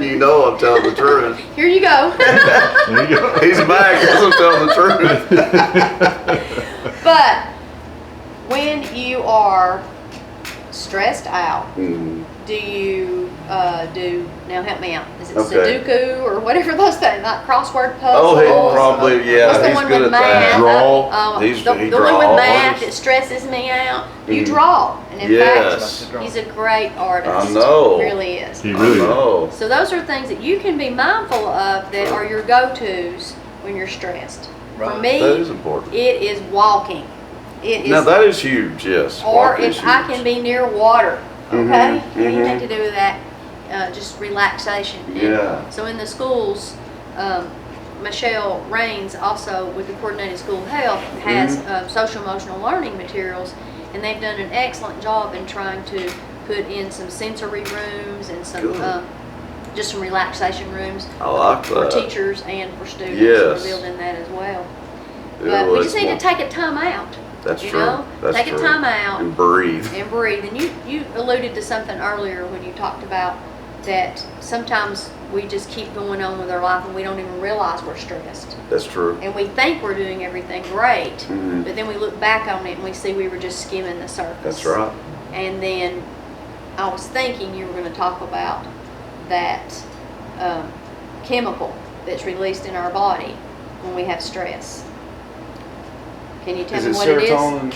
You know I'm telling the truth. Here you go. There you go. He's back because I'm telling the truth. But when you are stressed out, Mm. do you now help me out, is it Okay. Sudoku or whatever those things, like crossword Oh, puzzles? he probably, What's yeah, the he's one good with at that. math? Draw. He The one with draws. math that stresses me out. You Mhm. draw, and in Yes. fact, he's a great artist. I know. He really is. He I really is. know. So those are things that you can be mindful of that are your go-tos when you're stressed. For Right. me, That is important. it is walking. It is, Now that is huge, yes. or Walking is if I huge. can be near water, Mhm, okay? Anything mhm. to do with that, just relaxation. And Yeah. So in the schools, Michelle Raines, also with the Coordinated School Health, has social emotional learning materials, and they've done an excellent job in trying to put in some sensory rooms and some Good. just some relaxation rooms I like for that. teachers and for students. Yes. They're building that as well. It But we was just need more- to take a time out. That's you true. know? That's Take true. a time out And breathe. and breathe. And you alluded to something earlier when you talked about that sometimes we just keep going on with our life and we don't even realize we're stressed. That's true. And we think we're doing everything great, Mhm. but then we look back on it and we see we were just skimming the surface. That's right. And then I was thinking you were going to talk about that chemical that's released in our body when we have stress. Can you tell Is me it what it is? serotonin?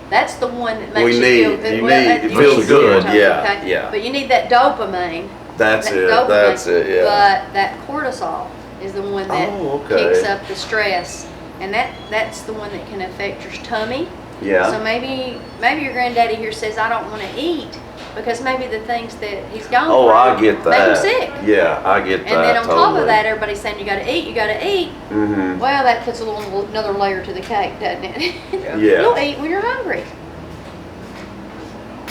That's the one that makes We you need- feel good. you Well, need- that- it you feels need good, serotonin, yeah, okay? yeah. But you need that dopamine. That's that it. dopamine, That's it. Yeah. But that cortisol is the one that Oh, okay. kicks up the stress, and that's the one that can affect your tummy. Yeah. So maybe your granddaddy here says I don't want to eat because maybe the things that he's gone Oh, through I get that. make him sick. Yeah, I get that. And then on top totally. of that, everybody's saying you got to eat, you got to eat. Mm-hmm. Well, that puts another layer to the cake, doesn't it? Yeah. You'll eat when you're hungry.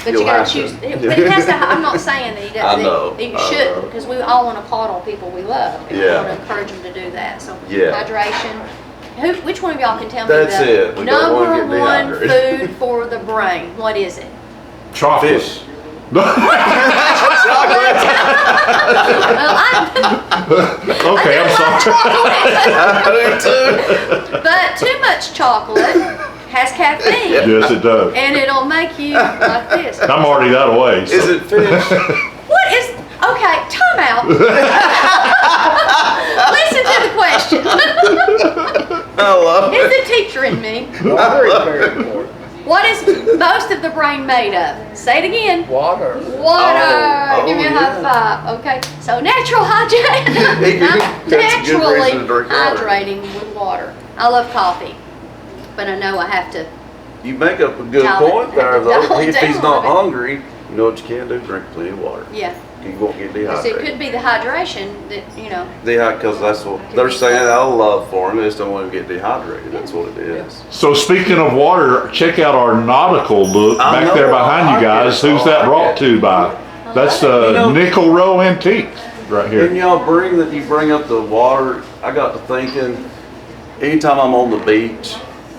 But You'll you gotta have to. choose. But it has to. I'm not saying that he I doesn't. know, That you I shouldn't, know. because we all want to coddle people we love, and we Yeah. want to encourage them to do that. So Yeah. hydration, which one of y'all can tell me That's it. We don't wanna number get one dehydrated. food for the brain? What is it? Chocolate. Fish. Well, Okay, I'm sorry. I do too. but too much chocolate has caffeine, Yes, it does. and it'll make you like this. I'm already that way. So. Is it fish? What is? Okay, time out. Listen to the question. I love It's it. the teacher in me. Water is very important. What is most of the brain made of? Say it again. Water. Water. Oh, Give me a yeah. high five. Okay. So natural hydrating. That's a good Naturally reason to drink water. hydrating with water. I love coffee, but I know I have to. You make up a good Dial it- point there, though. dial it If he's down not a bit. hungry, you know what you can do? Drink plenty of water. Yeah. You won't get Because it dehydrated. could be the hydration that Because that's what Could they're be saying. fun. I love for them. They just don't want to get dehydrated. That's what it is. So speaking of water, check out our nautical book I back know, there I behind like you guys. it. Who's I that like brought it. to by? That's You know- Nickle Row Antiques right And here. y'all you bring up the water. I got to thinking, anytime I'm on the beach,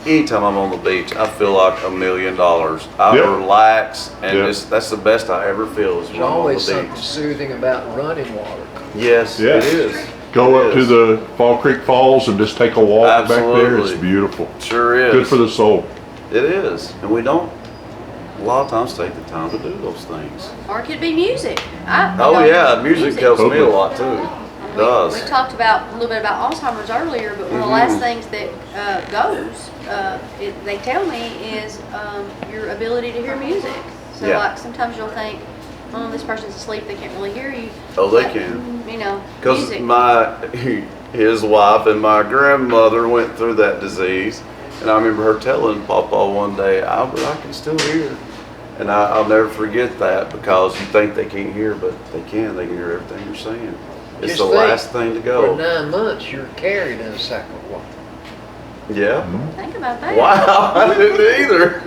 I feel like $1 million. I Yep. relax, and Yep. that's the best I ever feel is when There's I'm on always the something beach. soothing about running water. Yes, Yeah. it is. Go It up to is. the Fall Creek Falls and just take a walk back there. Absolutely. It's beautiful. Sure is. Good for the soul. It is, and we don't a lot of times take the time to do those things. or it could be music. Oh yeah, music helps me a lot too. It We does. talked about a little bit about Alzheimer's earlier, but one of the last things that they tell me is your ability to hear music. So Yeah. like sometimes you'll think, oh, this person's asleep, they can't really hear you. Oh, they But, can. Because Because his wife and my grandmother went through that disease, and I remember her telling Papa one day, Albert, I can still hear. And I'll never forget that, because you think they can't hear, but they can. They can hear everything you're saying. It's Just the think, last thing to For go. 9 months, you're carried in a sack of water. Yeah. Think about that. Wow, I didn't either.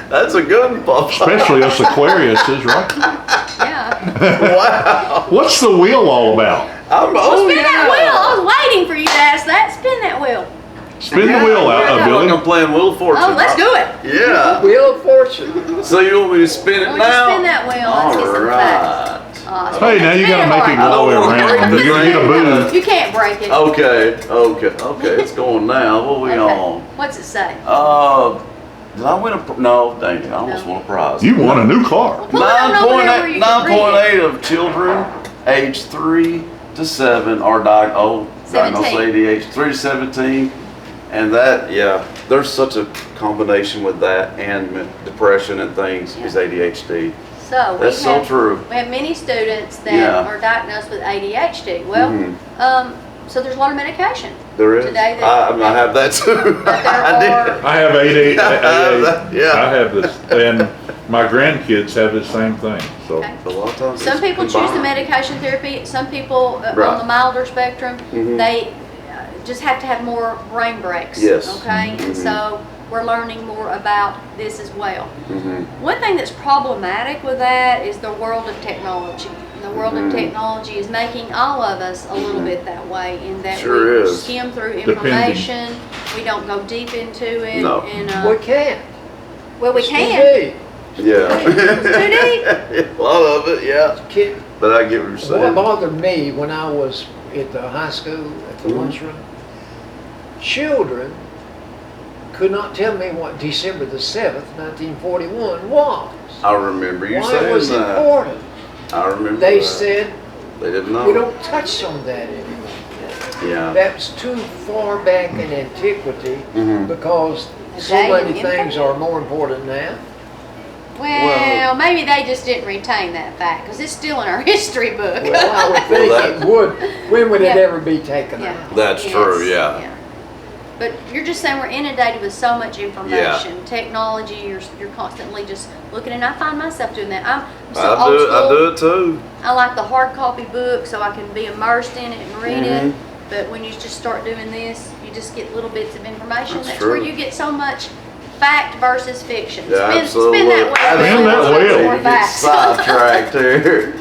That's a good one, Papa. Especially us Aquariuses, right? Yeah. Wow. What's the wheel all about? Oh Spin that yeah. wheel. I was waiting for you to ask that. Spin that wheel. Spin the wheel out, Like Billy. I'm playing Wheel of Fortune. Oh, let's do it. Yeah. Wheel of Fortune. So you want me to spin it Well, now? just spin that wheel. Let's get some facts. Alright. Hey, now you Spin gotta make it hard. go all the way I don't wanna around. break You're gonna get a the booth. You can't break it. Okay. It's going now. What are we Okay. on? What's it say? Did I win a? No, dang it! I almost No. won a prize. You won a new car. Pull it on over there where you can read it. 9.8 of children aged 3 to 7 are diagnosed 17. ADHD. 3 to 17, and there's such a combination with that and depression and things is ADHD. So That's so true. We have many students that Yeah. are diagnosed with ADHD. Well, so there's a lot of medication. There is. Today I have that too. But there I did. are- I have 88. Yeah. I have this, and my grandkids have the same thing. So Okay. A lot of times Some it's people choose the combined. medication therapy. Some people on Right. the milder spectrum, Mhm. they just have to have more brain breaks. Yes. Okay. And Mhm. so we're learning more about this as well. Mhm. One thing that's problematic with that is the world of technology. The world of technology is making all of us a little bit that way, in that Sure we is. skim through Depending. information, we don't go deep into it. No. And, We can't. well, we It's too can. deep. Yeah. too deep. A lot of it, yeah. Kid- But I get what you're saying. What bothered me when I was at the high school, at the Mhm. lunchroom, children could not tell me what December the 7th, 1941 was. I remember you Why saying it was that. important. I remember They that. said, They didn't know. we don't touch on that anymore. Yeah. That's too far back in antiquity Mhm. because so Day many of things infamy. are more important now. Well, maybe they just didn't retain that fact because it's still in our history book. Well, I would think Well, it would. When would it Yeah. ever be taken Yeah. out? That's Yes, true, yeah. But you're just saying we're inundated with so much information, technology. You're constantly just looking, and I find myself doing that. I'm so I old do school. it too. I like the hard copy book so I can be immersed in it and read Mhm. it. But when you just start doing this, you just get little bits of information. That's That's true. where you get so much fact versus fiction. Yeah, Spin absolutely. that wheel. Spin that Let's get wheel. more You get facts. sidetracked here.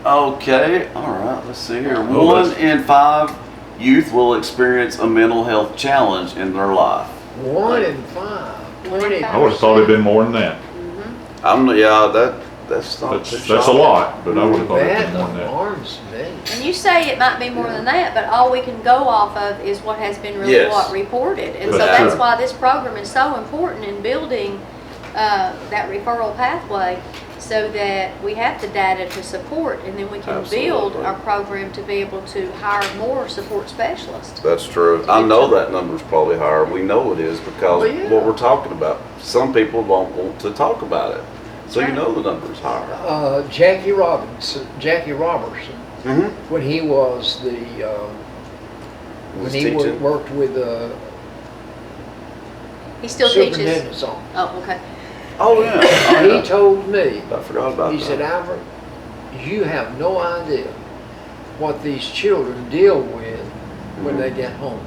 Okay, all right. Let's see here. Oh, 1 in 5 youth will experience a mental health challenge in their life. 1 in 5. 20. I would have thought it'd been more than that. That's not too That's a shocking. lot, but I would have thought it'd That been more than that. alarms me. And you say it might be more than that, but all we can go off of is what has been really Yes. what reported. And so That's that's true. why this program is so important in building that referral pathway, so that we have the data to support, and then we can build Absolutely. our program to be able to hire more support specialists. That's true. I know that number's probably higher. We know it is because Well, yeah. what we're talking about. Some people don't want to talk about it. So you know the number's higher. Jackie Robertson, Mm-hmm. when he was the, when he teaching. worked with the He still teaches. superintendent's office. Oh, okay. Oh yeah. Oh, He yeah. told me, I forgot about he that. said, Albert, you have no idea what these children deal with when they get home.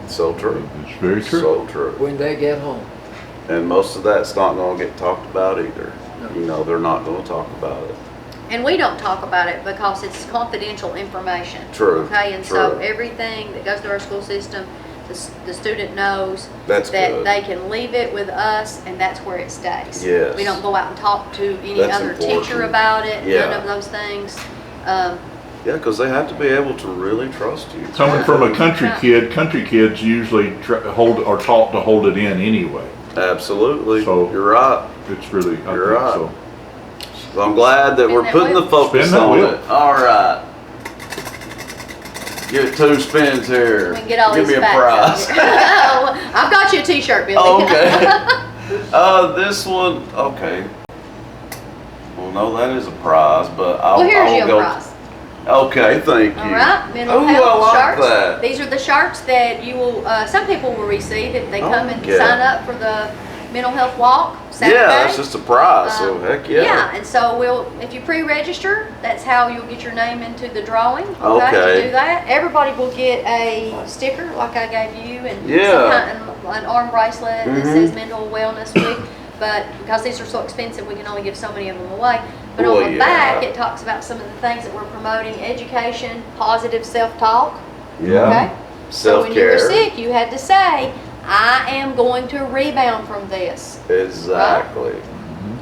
So true. It's very true. So true. When they get home. And most of that's not going to get talked about either. No. You know, they're not going to talk about it. And we don't talk about it because it's confidential information. True, Okay, and so true. everything that goes through our school system, the student knows That's that good. they can leave it with us, and that's where it stays. Yes. We don't go out and talk to any That's other important. teacher about it, Yeah. none of those things. Yeah, because they have to be able to really trust you. Coming from a country Right. kid, country kids usually are taught to hold it in anyway. Absolutely. So- You're right. It's really, I You're think right. so. So I'm glad that Spin we're that putting wheel. the focus Spin that on wheel. it. All right. Give it 2 spins here. We can get all Give these me a facts prize. out here. I've got you a t-shirt, Billy. Oh, okay. This one, okay. Well, no, that is a prize, but I'll, Well, here's I'll your go. prize. Okay, thank you. All right, mental Ooh, health I like sharks. that. These are the sharks that you will, some people will receive if they come and Okay. sign up for the mental health walk Saturday. Yeah, that's just a prize, so heck yeah. Yeah, and so if you pre-register, that's how you'll get your name into the drawing. Okay. Okay. To do that, everybody will get a sticker like I gave you, and Yeah. an arm bracelet that Mhm. says Mental Wellness Week. But because these are so expensive, we can only give so many of them away. But Well, on the yeah. back, it talks about some of the things that we're promoting: education, positive self-talk. Yeah. Okay. So when you were Self-care. sick, you had to say, "I am going to rebound from this." Exactly.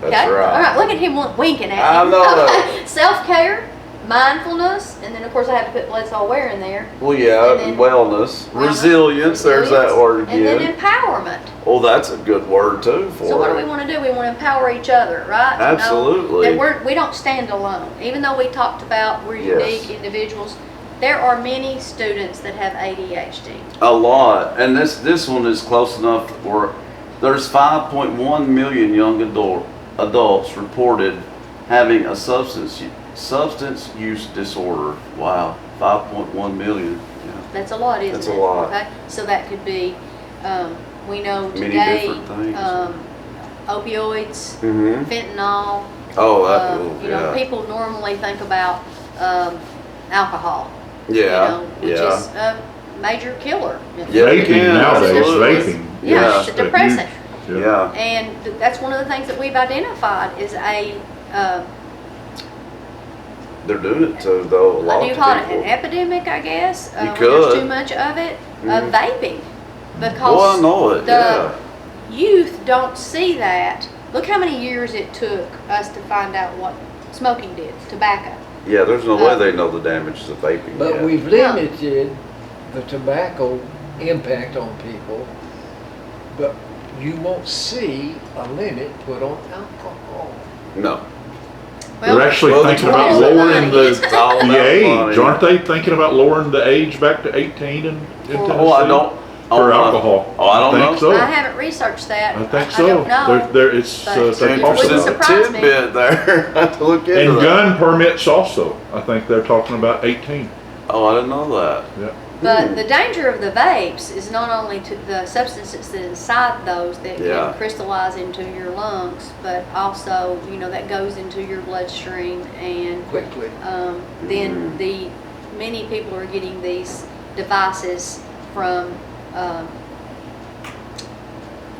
That's Okay. right. All right. Look at him winking at me. I know. Okay. Self-care, mindfulness, and then of course I have to put let's all wear in there. Well, yeah, And then- wellness, resilience, there's that word And then again. empowerment. Oh, that's a good word too for So what do we it. want to do? We want to empower each other, right? To know Absolutely. that we don't stand alone. Even though we talked about we're Yes. unique individuals, there are many students that have ADHD. A lot, and this one is close enough where there's 5.1 million young adults reported having a substance use disorder. Wow, 5.1 million. Yeah. That's a lot, isn't it? That's a lot. Okay, so that could be, we know Many today, different things. opioids, Mm-hmm. fentanyl. Oh, that. You know, yeah. people normally think about alcohol. Yeah. You know, which yeah. is a major killer. Yeah, Vaping yeah, nowadays, absolutely. vaping. Yeah, Yeah. it's a depressant. Yeah. And that's one of the things that we've identified is They're doing it to though a lot do you of call it an people. epidemic, I guess? You When could. there's too much of it, of Mhm. vaping. Well, I Because know it. the Yeah. youth don't see that. Look how many years it took us to find out what smoking did, tobacco. Yeah. There's no way they know the damages of vaping. But yet. we've limited the tobacco impact on people, but you won't see a limit put on alcohol. No. They're actually Well, thinking the about tools are lowering money. the It's all about age, money. aren't they thinking about lowering the age back to 18 in Tennessee? Oh, I don't. For alcohol. Oh, I don't think know. so. I haven't researched that. I think I so. don't know. It's But they it talk wouldn't about Interesting surprise me. tidbit there. I have to look into and that. gun permits also. I think they're talking about 18. Oh, I didn't know that. Yeah. But the danger of the vapes is not only to the substances that inside those that Yeah. can crystallize into your lungs, but also, you know, that goes into your bloodstream, and Quickly. then many people are getting these devices from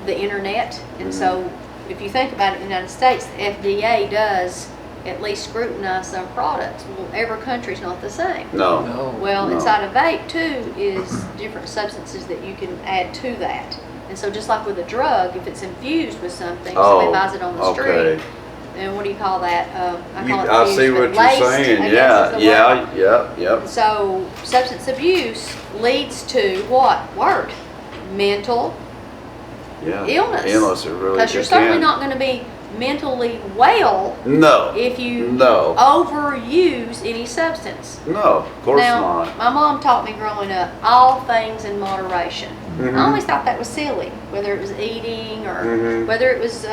the internet, and so if you think about it, in the United States, the FDA does at least scrutinize some products. Well, every country's not the same. No. No. Well, No. inside a vape too is different substances that you can add to that. And so just like with a drug, if it's infused with something, somebody buys it on the street, okay. and what do you call that? I call it I infused, see but what you're laced, saying. I guess is the word. Yep. So substance abuse leads to what? Word. Mental Yeah. illness. Illness, it really Because you're it certainly can. not going to be mentally well No. if you No. overuse any substance. No, of course Now, not. my mom taught me growing up, all things in moderation. Mhm. I always thought that was silly, whether it was eating or Mhm. whether it was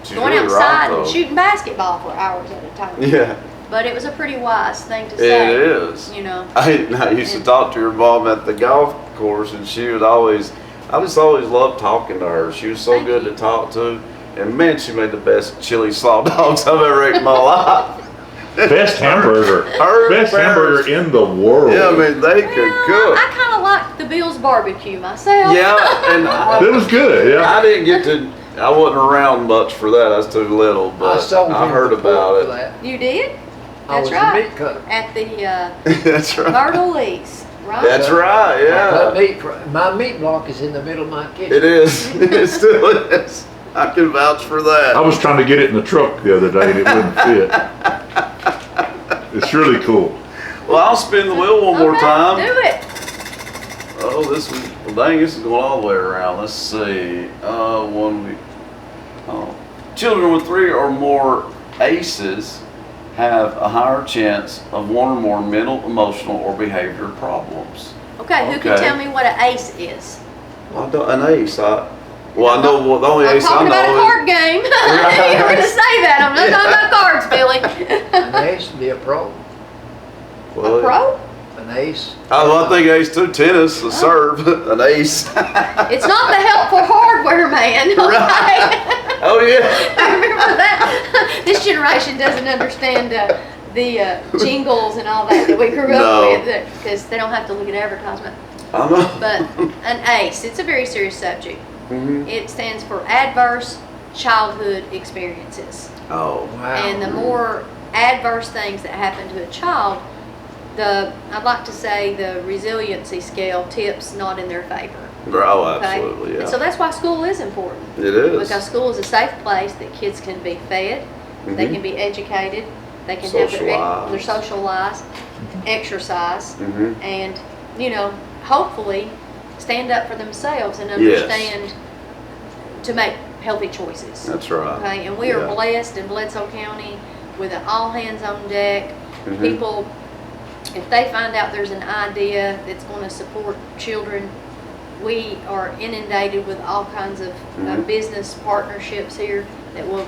She's going really right, outside and though. shooting basketball for hours at a time. Yeah, But it was a pretty wise thing to say. it is. You know. I used to talk to your mom at the golf course, and she would always, I just always loved talking to her. She was so Thank good you. to talk to, and man, she made the best chili slaw dogs I've ever ate in my life. Best hamburger. Her Best parents- hamburger in the world. Yeah, I mean they could Well, cook. I kind of like the Bill's barbecue myself. Yeah, and It was good, yeah. I didn't get to. I wasn't around much for that. I was too little, I but sold I him heard the pork about for it. that. You did? I That's was right. a meat cutter. At the That's right. Myrtle Lee's, right? That's right. That Yeah, meat, my meat block is in the middle of my kitchen. it is. It still is. I can vouch for that. I was trying to get it in the truck the other day and it wouldn't fit. It's really cool. Well, I'll spin the wheel one more Okay, time. Do it. Oh, this one. Well, dang, this is going all the way around. Let's see. Children with 3 or more ACEs have a higher chance of 1 or more mental, emotional, or behavior problems. Okay, who can Okay. tell me what an ace is? Well, I don't, an ace. I know well, the only I'm ace I talking about a know card game. You were to say that. I'm not talking about cards, Billy. An ace would be a pro. is. A pro? An ace. I think ace too. Tennis, a serve, an ace. It's not the helpful hardware man. Okay? Oh yeah. Remember that? This generation doesn't understand the jingles and all that we grew No. up with because they don't have to look at advertisement. I know. But an ACE, it's a very serious subject. Mhm. It stands for Adverse Childhood Experiences. Oh. Wow. And the more adverse things that happen to a child, I'd like to say the resiliency scale tips not in their favor. Oh, Okay? absolutely. Yeah. And so that's why school is important. It is. Because school is a safe place that kids can be fed, they Mhm. can be educated, they can have Socialized. their social lives, exercise, Mhm. and, you know, hopefully stand up for themselves and Yes. understand to make healthy choices. That's right. Okay, and we are Yeah. blessed in Bledsoe County with an all hands on deck. Mhm. People, if they find out there's an idea that's going to support children, we are inundated with all kinds of Mhm. business partnerships here that will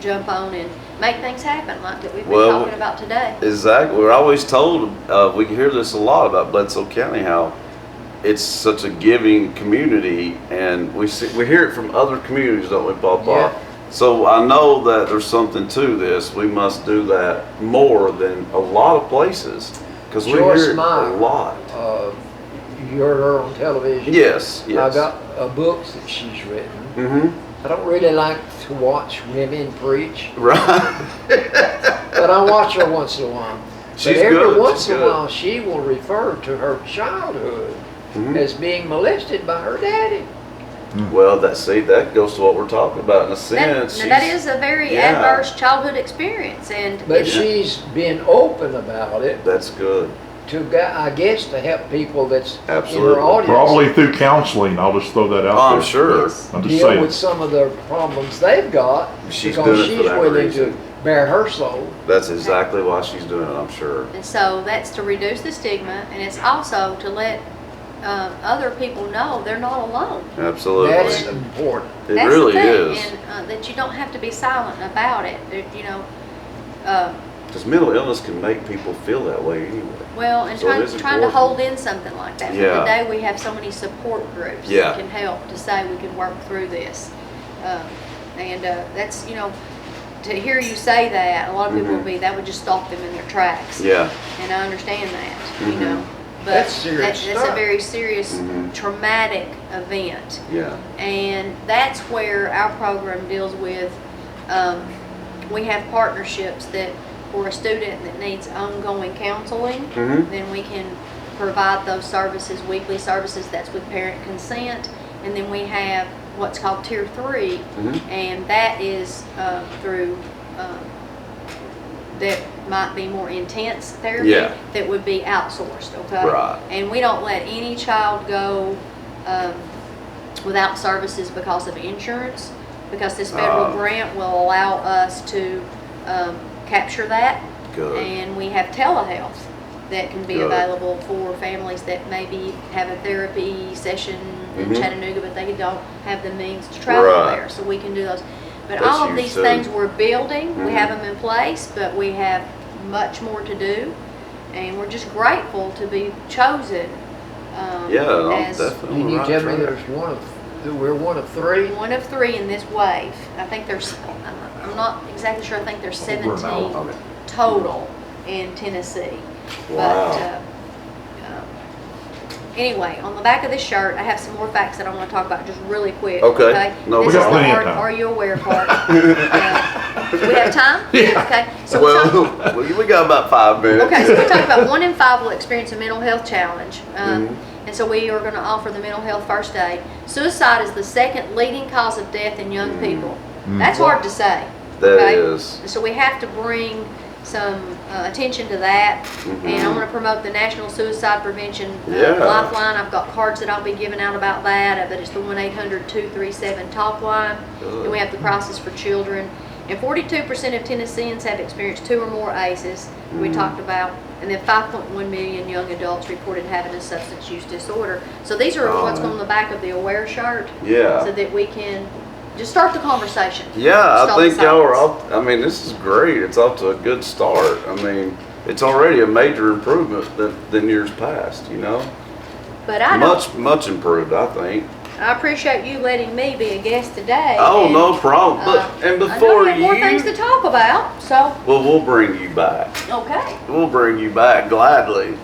jump on and make things happen like that we've been Well, talking about today. Exactly. We're always told, we hear this a lot about Bledsoe County, how it's such a giving community, and we hear it from other communities, don't we, Papa? Yeah. So I know that there's something to this. We must do that more than a lot of places, because we Joyce hear it a Meyer. lot. You heard her on television. Yes, I yes. got books that she's written. Mm-hmm. I don't really like to watch women preach, Right. but I watch her once in a while. She's but every good, once she's in a good. while, she will refer to her childhood Mhm. as being molested by her daddy. Well, that goes to what we're talking about in a That, sense. now, that is a very yeah. adverse childhood experience, and But it's- she's been open about it That's good. I guess, to help people that's in Absolutely. her audience Probably through counseling. I'll just throw that out I'm there. sure. Yes. I'm just deal saying. with some of the problems they've got She's because doing it for she's that willing reason. to bare her soul. That's exactly why she's doing it, I'm sure. And so that's to reduce the stigma, and it's also to let other people know they're not alone. Absolutely. That's important. It That's really the thing, is. and that you don't have to be silent about it. You know, Because mental illness can make people feel that way anyway. well, and So it is trying to important. hold in something like that. Yeah. But today we have so many support groups Yeah. that can help to say we can work through this, and that's, you know, to hear you say that, a lot of people Mhm. will be, that would just stop them in their tracks. Yeah. And I understand that, you Mhm. know. But That's serious that's a stuff. very serious, Mhm. traumatic event. Yeah. And that's where our program deals with we have partnerships that for a student that needs ongoing counseling, Mhm. then we can provide those services, weekly services, that's with parent consent. And then we have what's called Tier 3, Mhm. and that is through, that might be more intense therapy, Yeah. that would be outsourced, okay? Right. And we don't let any child go without services because of insurance, because this federal grant will allow us to capture that. Good. And we have telehealth that can be Good. available for families that maybe have a therapy session in Mhm. Chattanooga, but they don't have the means to travel Right. there, so we can do those. But That's all of huge, these too. things we're building, we Mhm. have them in place, but we have much more to do. And we're just grateful to be chosen Yeah, I'm as definitely Can you right tell me track. we're one of three? one of 3 in this wave. I think there's, I'm not exactly sure, I think there's 17 Okay. total in Tennessee. Wow. But anyway, on the back of this shirt, I have some more facts that I want to talk about just really quick. Okay. No This is the problem. We got plenty of are, time. are you aware part. We have time? Yeah. Okay. So we'll talk, Well, we got about 5 minutes. okay, so we're talking about 1 in 5 will experience a mental health challenge. Mhm. And so we are going to offer the mental health first aid. Suicide is the second leading cause of death in young people. That's hard to say. That okay? is. And so we have to bring some attention to that. And I want to promote the National Suicide Prevention Yeah. Lifeline. I've got cards that I'll be giving out about that, but it's the 1-800-237-TALK line. And we have the prices for children. And 42% of Tennesseans have experienced 2 or more ACEs, we talked about. And then 5.1 million young adults reported having a substance use disorder. So these are what's on the back of the Aware shirt, Yeah. so that we can just start the conversation. Yeah, I Stop the think y'all are silence. off. I mean, this is great. It's off to a good start. I mean, it's already a major improvement than years past, you know? But I don't, Much improved, I think. I appreciate you letting me be a guest today. Oh, and, no problem. But, and I know before we have more things to talk about, so, well, we'll bring you back. okay. We'll bring you back gladly.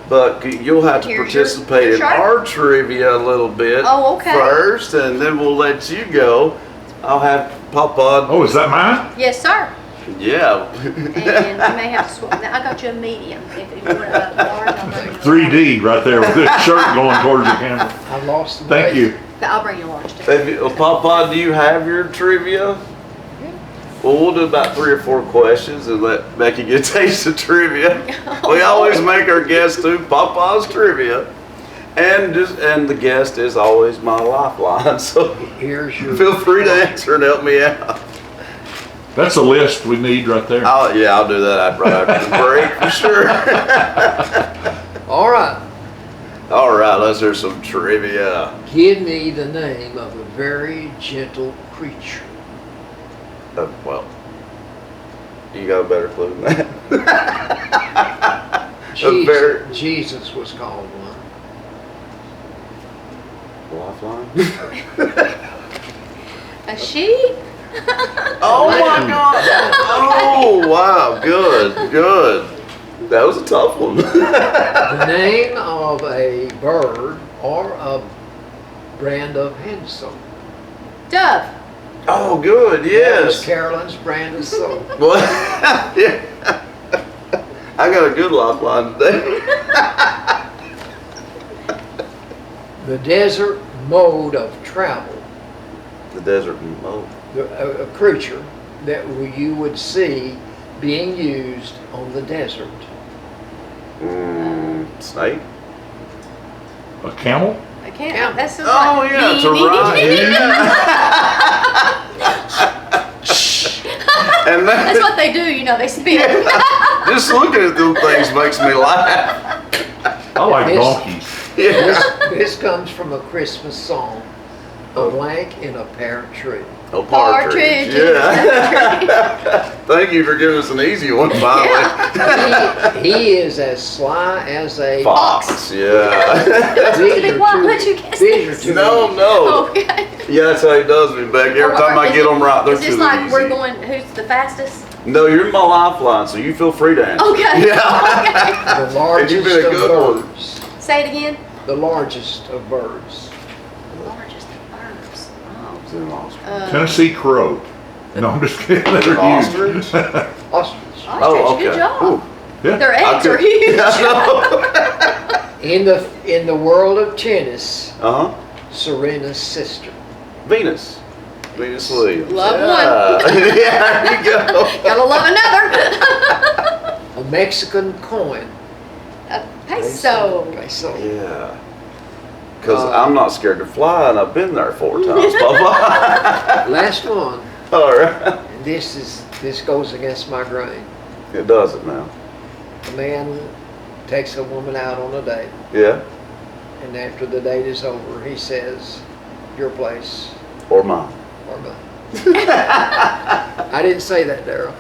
But you'll have to Here's your participate in shirt. our trivia a little bit Oh, okay. first, and then we'll let you go. I'll have Papa. Oh, is that mine? Yes, sir. Yeah. And you may have to swap. I got you a medium. If you want a large, I'll bring you a 3D right there with this shirt going towards the camera. I lost the Thank weight. you. I'll bring you a large too. Papa, do you have your trivia? Well, we'll do about 3 or 4 questions and let Becky get a taste of trivia. We always make our guests do Papa's trivia. And the guest is always my lifeline, so Here's your. feel free to answer and help me out. That's a list we need right there. I'll do that right after the break for sure. All right. All right, let's hear some trivia. Give me the name of a very gentle creature. Well, you got a better clue than that. Jesus was called one. Lifeline? A sheep? Oh my God! Oh wow! Good. That was a tough one. The name of a bird or a brand of hand soap. Dove. Oh, good. That was Yes. Carolyn's brand of soap. Well, yeah. I got a good lifeline today. The desert mode of travel. The desert mode. A creature that you would see being used on the desert. Snake. A camel? I can't. Camel. That's just Oh like, yeah, it's a ride. Yeah. And That's what they do, they spin. just looking at them things makes me laugh. I like Yes. donkeys. Yeah. This comes from a Christmas song. A blank in a pear tree. A partridge. Partridge. Yeah. Thank you for giving us an easy one finally. He is as sly as a Fox. Yeah. Let's These be are quiet. two- Let you guess these this. are two- No. Okay. Yeah, that's how he does me, Becky. Every time I get them right, they're Is this too like easy. we're going, who's the fastest? No, you're my lifeline, so you feel free to answer. Okay. Yeah. The largest And you've been a of good one. birds. Say it again. The largest of birds. The largest of birds. Oh. It's in Austria. Uh, Tennessee crow. No, I'm just kidding. They're huge. Ostrich? Ostrich. Ostrich, good job. Ooh. Yeah. Their eggs I are could- huge. In the world of tennis, Uh-huh. Serena's sister. Venus. Venus Williams. Love one. Yeah, there you go. Gotta love another. A Mexican coin. A peso. Peso. Yeah. Because I'm not scared to fly, and I've been there 4 times, Papa. Last one. All right. This goes against my grain. It does it now. A man takes a woman out on a date, Yeah. and after the date is over, he says, "Your place Or mine. or mine." I didn't say that, Daryl.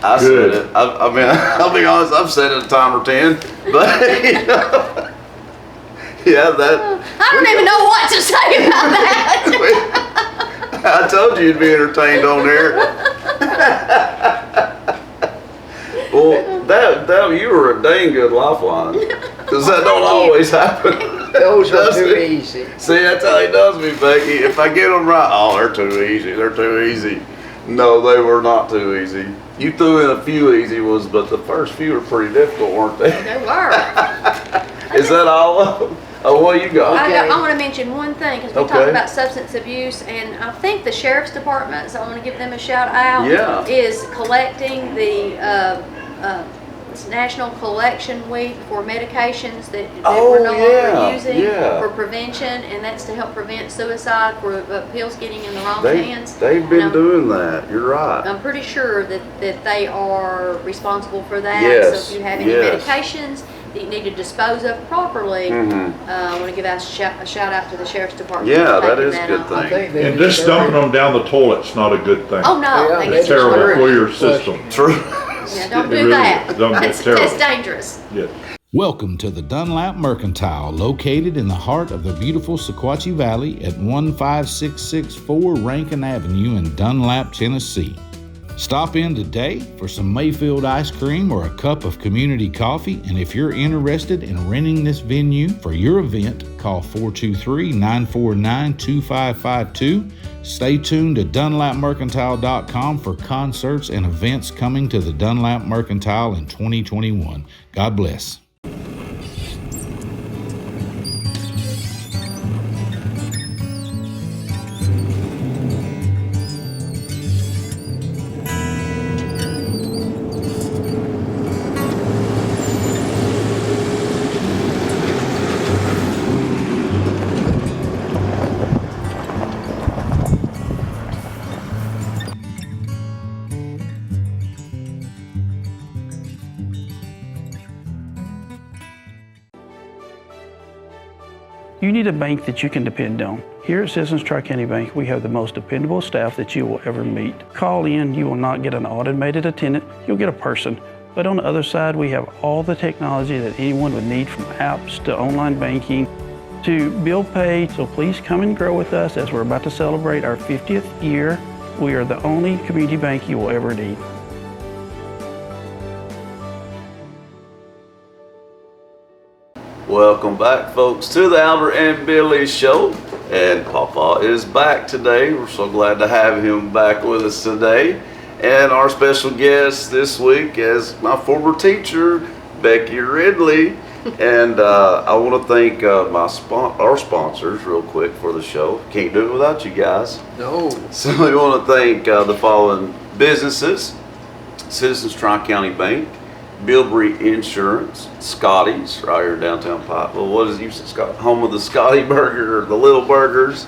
I Good. said it. I mean, I'll be honest, I've said it a time or 10, but, you know, yeah, that. I don't even know what to say about that. I told you you'd be entertained on there. Well, that you were a dang good lifeline, because that don't always happen. Those are Does too it? easy. See, that's how he does me, Becky. If I get them right, oh, they're too easy. They're too easy. No, they were not too easy. You threw in a few easy ones, but the first few were pretty difficult, weren't they? They were. Is that all of them? Oh, what you got? Okay. I want to mention one thing because we Okay. talked about substance abuse, and I think the sheriff's department, so I want to give them a shout out. Yeah. Is collecting the it's National Collection Week for medications that Oh, we're no yeah, longer using yeah. for prevention, and that's to help prevent suicide for pills getting in the wrong They've hands. been And doing that. You're right. I'm pretty sure that they are responsible for that. Yes, So if you have any yes. medications that you need to dispose of properly, Mhm. I want to give a shout out to the sheriff's department. Yeah, for that taking is a good on. thing. I think they And just dumping them down the toilet's not a good thing. Oh, no. Yeah, they that's get It's terrible discouraged. for your system. True. Yeah, don't It do really that. is. Don't- it's terrible. That's dangerous. Yeah. Welcome to the Dunlap Mercantile, located in the heart of the beautiful Sequatchie Valley at 15664 Rankin Avenue in Dunlap, Tennessee. Stop in today for some Mayfield ice cream or a cup of community coffee, and if you're interested in renting this venue for your event, call 423-949-2552. Stay tuned to DunlapMercantile.com for concerts and events coming to the Dunlap Mercantile in 2021. God bless. You need a bank that you can depend on. Here at Citizens Tri-County Bank, we have the most dependable staff that you will ever meet. Call in, you will not get an automated attendant, you'll get a person. But on the other side, we have all the technology that anyone would need, from apps to online banking to bill pay. So please come and grow with us as we're about to celebrate our 50th year. We are the only community bank you will ever need. Welcome back, folks, to the Albert and Billy Show. And Papa is back today. We're so glad to have him back with us today. And our special guest this week is my former teacher, Becky Ridley. And I want to thank our sponsors real quick for the show. Can't do it without you guys. No. So we want to thank the following businesses: Citizens Tri-County Bank, Bilbrey Insurance, Scotty's right here in downtown Pikeville. What is it? Scott, home of the Scotty Burger, or the Little Burgers.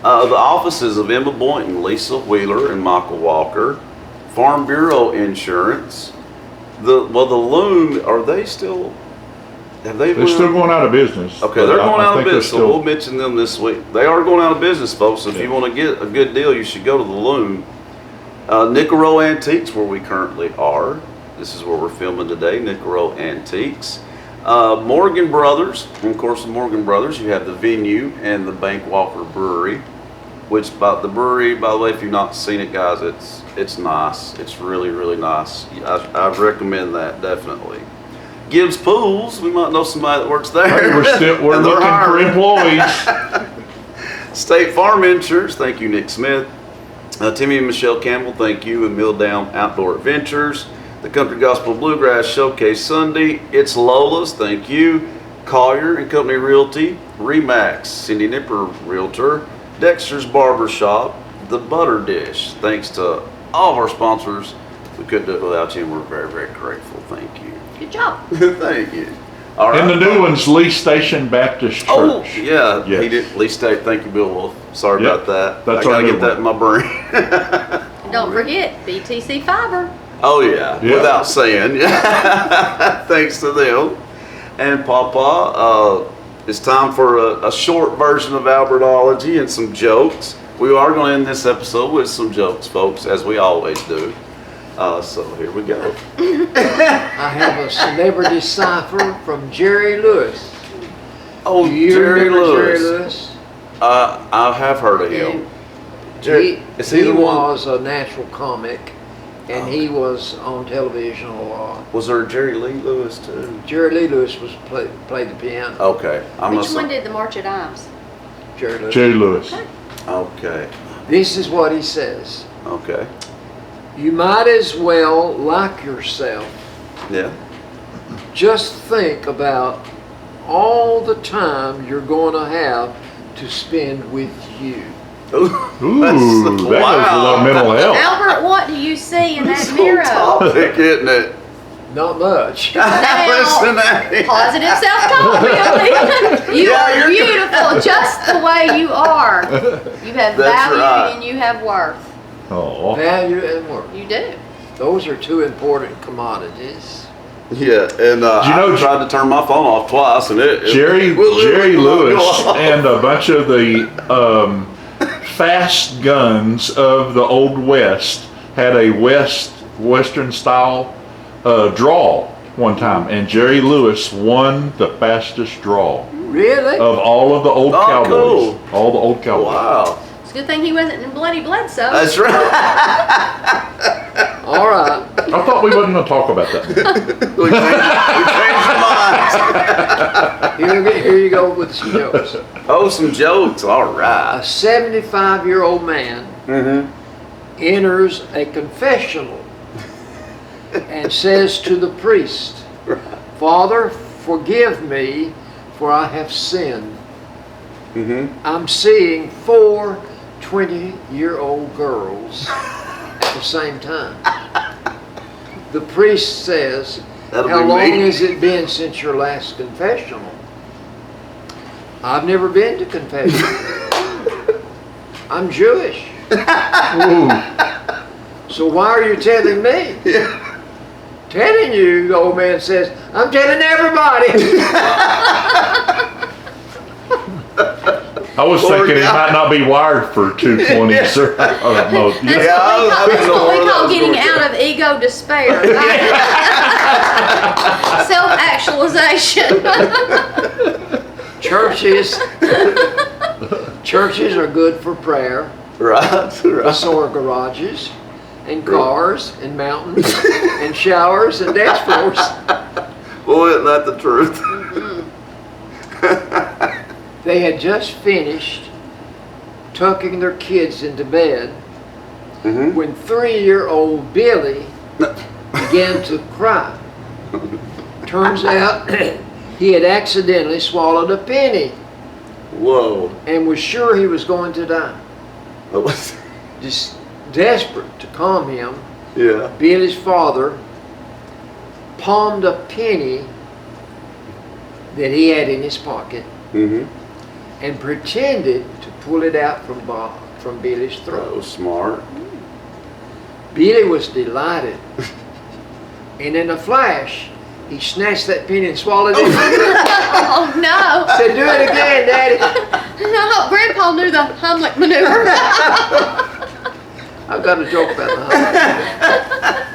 The offices of Emma Boynton, Lisa Wheeler, and Michael Walker. Farm Bureau Insurance. The Loon, are they still? Have they? They're still going out of business. Okay, they're but going I out of think they're business, so we'll mention them this week. They are going out of business, folks. So if you want to get a good deal, you should go to the Loon. Nickle Antiques, where we currently are. This is where we're filming today, Nickle Antiques. Morgan Brothers, and of course the Morgan Brothers, you have the venue and the Bank Walker Brewery, which the brewery, by the way, if you've not seen it, guys, it's nice. It's really, really nice. I recommend that, definitely. Gibbs Pools, we might know somebody that works there. Hey, we're And they're looking for hiring. employees. State Farm Insurance, thank you, Nick Smith. Timmy and Michelle Campbell, thank you. And Milldown Outdoor Adventures. The Country Gospel Bluegrass Showcase Sunday. It's Lola's, thank you. Collier and Company Realty. Remax, Cindy Nipper Realtor. Dexter's Barbershop. The Butter Dish. Thanks to all of our sponsors. We couldn't do it without you, and we're very, very grateful. Thank you. Good job. Thank you. All right. And the new one's Lee Station Baptist Church. Oh, yeah. Yes. He did. Lee State. Thank you, Bill Wolf. Sorry Yep. about that. That's I our gotta new get that in my brain. And don't forget BTC Fiber. Oh yeah, Yeah. without saying. Thanks to them. And Papa, it's time for a short version of Albertology and some jokes. We are going to end this episode with some jokes, folks, as we always do. So here we go. I have a celebrity cipher from Jerry Lewis. Oh, Do you Jerry remember Lewis. Jerry Lewis? I have heard of him. Jerry, is he he the one? was a natural comic, and he was on television a lot. Was there a Jerry Lee Lewis too? Jerry Lee Lewis was played the piano. Okay, I Which must. one did the March of Dimes? Jerry Lewis. Jerry Lewis. Okay, This is what he says. okay, You might as well like yourself. yeah. Just think about all the time you're going to have to spend with you. Ooh, that goes with wow. mental health. Albert, what do you see in that It's on mirror? topic, isn't it? Not much. Listen at me. Positive self-talk, really. You Yeah, are you're beautiful just the way you are. You have That's value right. and you have worth. Oh, Value and work. You do. Those are two important commodities. Yeah, and I tried to turn my phone off twice, and Jerry literally won't go Lewis off. and a bunch of the fast guns of the Old West had a Western style draw one time, and Jerry Lewis won the fastest draw Really? of all of the old Oh, cowboys. cool. All the old cowboys. Wow, It's a good thing he wasn't in Bloody Bledsoe. that's right. All right. I thought we wasn't going to talk about that. we changed minds. Here you go with some jokes. Oh, some jokes. All A right. 75-year-old man Mm-hmm. enters a confessional and says to the priest, Father, forgive me, for I have sinned. Mm-hmm. I'm seeing 4 20-year-old girls at the same time. The priest says, That'll how be long me. has it been since your last confessional? I've never been to confession. I'm Jewish. Ooh. So why are you telling me? Telling you, the old man says, I'm telling everybody. I was Lord thinking he God. might not be wired for 220, sir. I don't know. That's Yeah, what we I call, that's was what we wondering call where getting that was out of ego despair. Self-actualization. Churches are good for prayer. Right. So are garages, and cars, and mountains, and showers, and dance floors. Well, isn't that the truth? They had just finished tucking their kids into bed Mm-hmm. when 3-year-old Billy began to cry. Turns out he had accidentally swallowed a penny Whoa. and was sure he was going to die. That was- Just desperate to calm him, yeah. Billy's father palmed a penny that he had in his pocket Mm-hmm. and pretended to pull it out from Billy's That throat. was smart. Billy was delighted. And in a flash, he snatched that penny and swallowed it. Oh no. Said, do it again, Daddy. No, Grandpa knew the Heimlich maneuver. I've got a joke about that.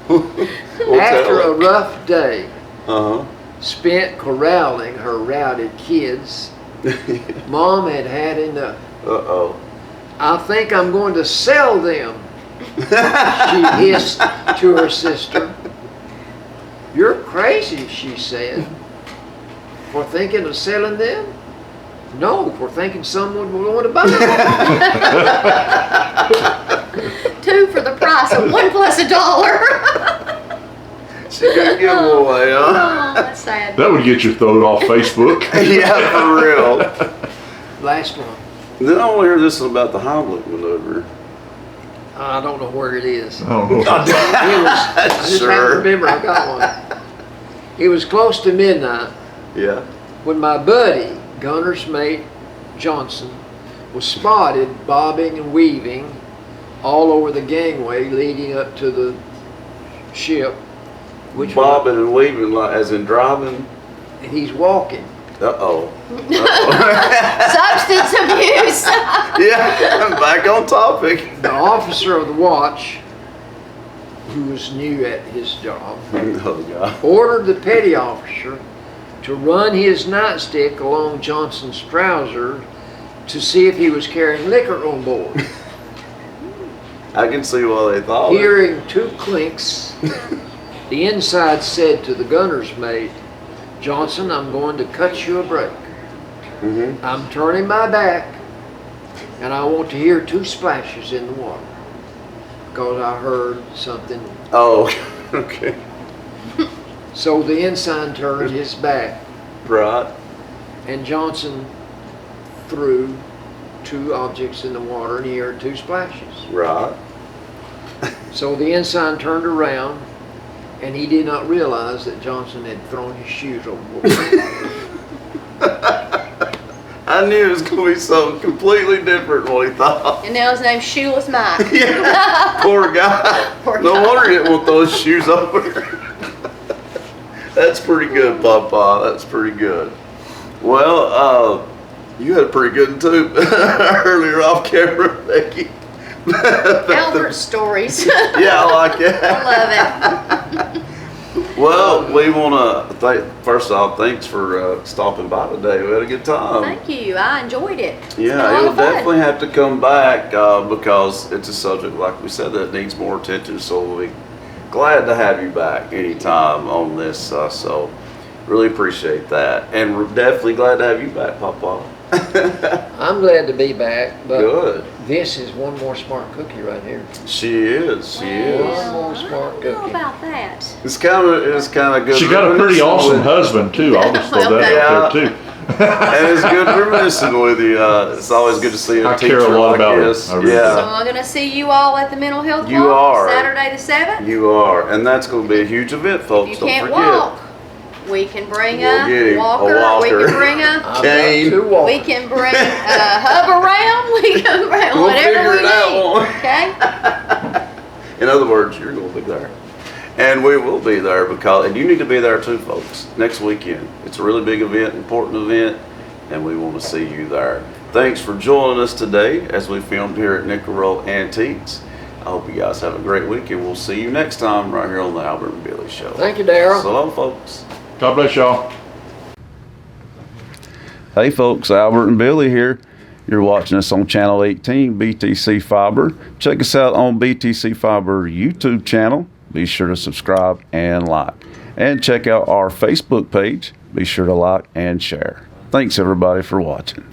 Well, After tell a rough day Uh-huh. spent corralling her rowdy kids, Mom had had enough. Uh-oh. I think I'm going to sell them, she hissed to her sister. You're crazy, she said, for thinking of selling them. No, we're thinking someone will want to buy it. 2 for the price of 1 plus $1. She got giveaway, huh? Oh, that's sad. That would get you thrown off Facebook. Yeah, for real. Last one. Then I want to hear this one about the Heimlich maneuver. I don't know where it is. I don't know. I just Sure. happen to remember I got one. It was close to midnight Yeah. when my buddy, gunner's mate Johnson, was spotted bobbing and weaving all over the gangway leading up to the ship. Which Bobbing and weaving, like, as in driving. and he's walking. Uh-oh. Substance abuse. Yeah, back on topic. The officer of the watch, who was new at his job, Oh, God. ordered the petty officer to run his nightstick along Johnson's trousers to see if he was carrying liquor on board. I can see why they thought it. Hearing 2 clinks, the inside said to the gunner's mate, "Johnson, I'm going to cut you a break. Mm-hmm. I'm turning my back, and I want to hear 2 splashes in the water." Because I heard something. Oh, okay. So the ensign turned his back, Right. and Johnson threw 2 objects in the water, and he heard 2 splashes. Right. So the ensign turned around, and he did not realize that Johnson had thrown his shoes overboard. I knew it was going to be something completely different than what he thought. And now his name's Shoeless Mike. Yeah. Poor guy. Poor No guy. wonder he didn't want those shoes over. That's pretty good, Papa. That's pretty good. Well, you had a pretty good one too earlier off camera, Becky. Albert's stories. Yeah, I like it. I love it. Well, we want to thank, first off, thanks for stopping by today. We had a good time. Thank you. I enjoyed it. It's been a Yeah, lot it'll of fun. definitely have to come back because it's a subject, like we said, that needs more attention. So we'll be glad to have you back anytime on this. So really appreciate that. And we're definitely glad to have you back, Papa. I'm glad to be back, but Good. this is one more smart cookie right here. She is. She is. One more smart I don't know cookie. about that. It's kind of good. She got a pretty reminiscing awesome with- husband too. I'll just throw Well, that out there too. And it's good reminiscing with you. It's always good to see a I teacher care a lot like about her. this. I really So Yeah, I'm going to see you all at the mental health You walk are. Saturday the 7th. you are, and that's going to be a huge event, If folks. you Don't can't forget. walk, we can bring We'll get him a a walker. We walker. can bring a I've got Cane. 2 we walkers. can bring a hub around. We can bring We'll whatever figure we it out, need. won't we? Okay. In other words, you're going to be there. And we will be there and you need to be there too, folks, next weekend. It's a really big event, important event, and we want to see you there. Thanks for joining us today as we filmed here at Nickle Antiques. I hope you guys have a great weekend. We'll see you next time right here on the Albert and Billy Show. Thank you, Darryl. So long, folks. God bless y'all. Hey folks, Albert and Billy here. You're watching us on Channel 18, BTC Fiber. Check us out on BTC Fiber YouTube channel. Be sure to subscribe and like. And check out our Facebook page. Be sure to like and share. Thanks everybody for watching.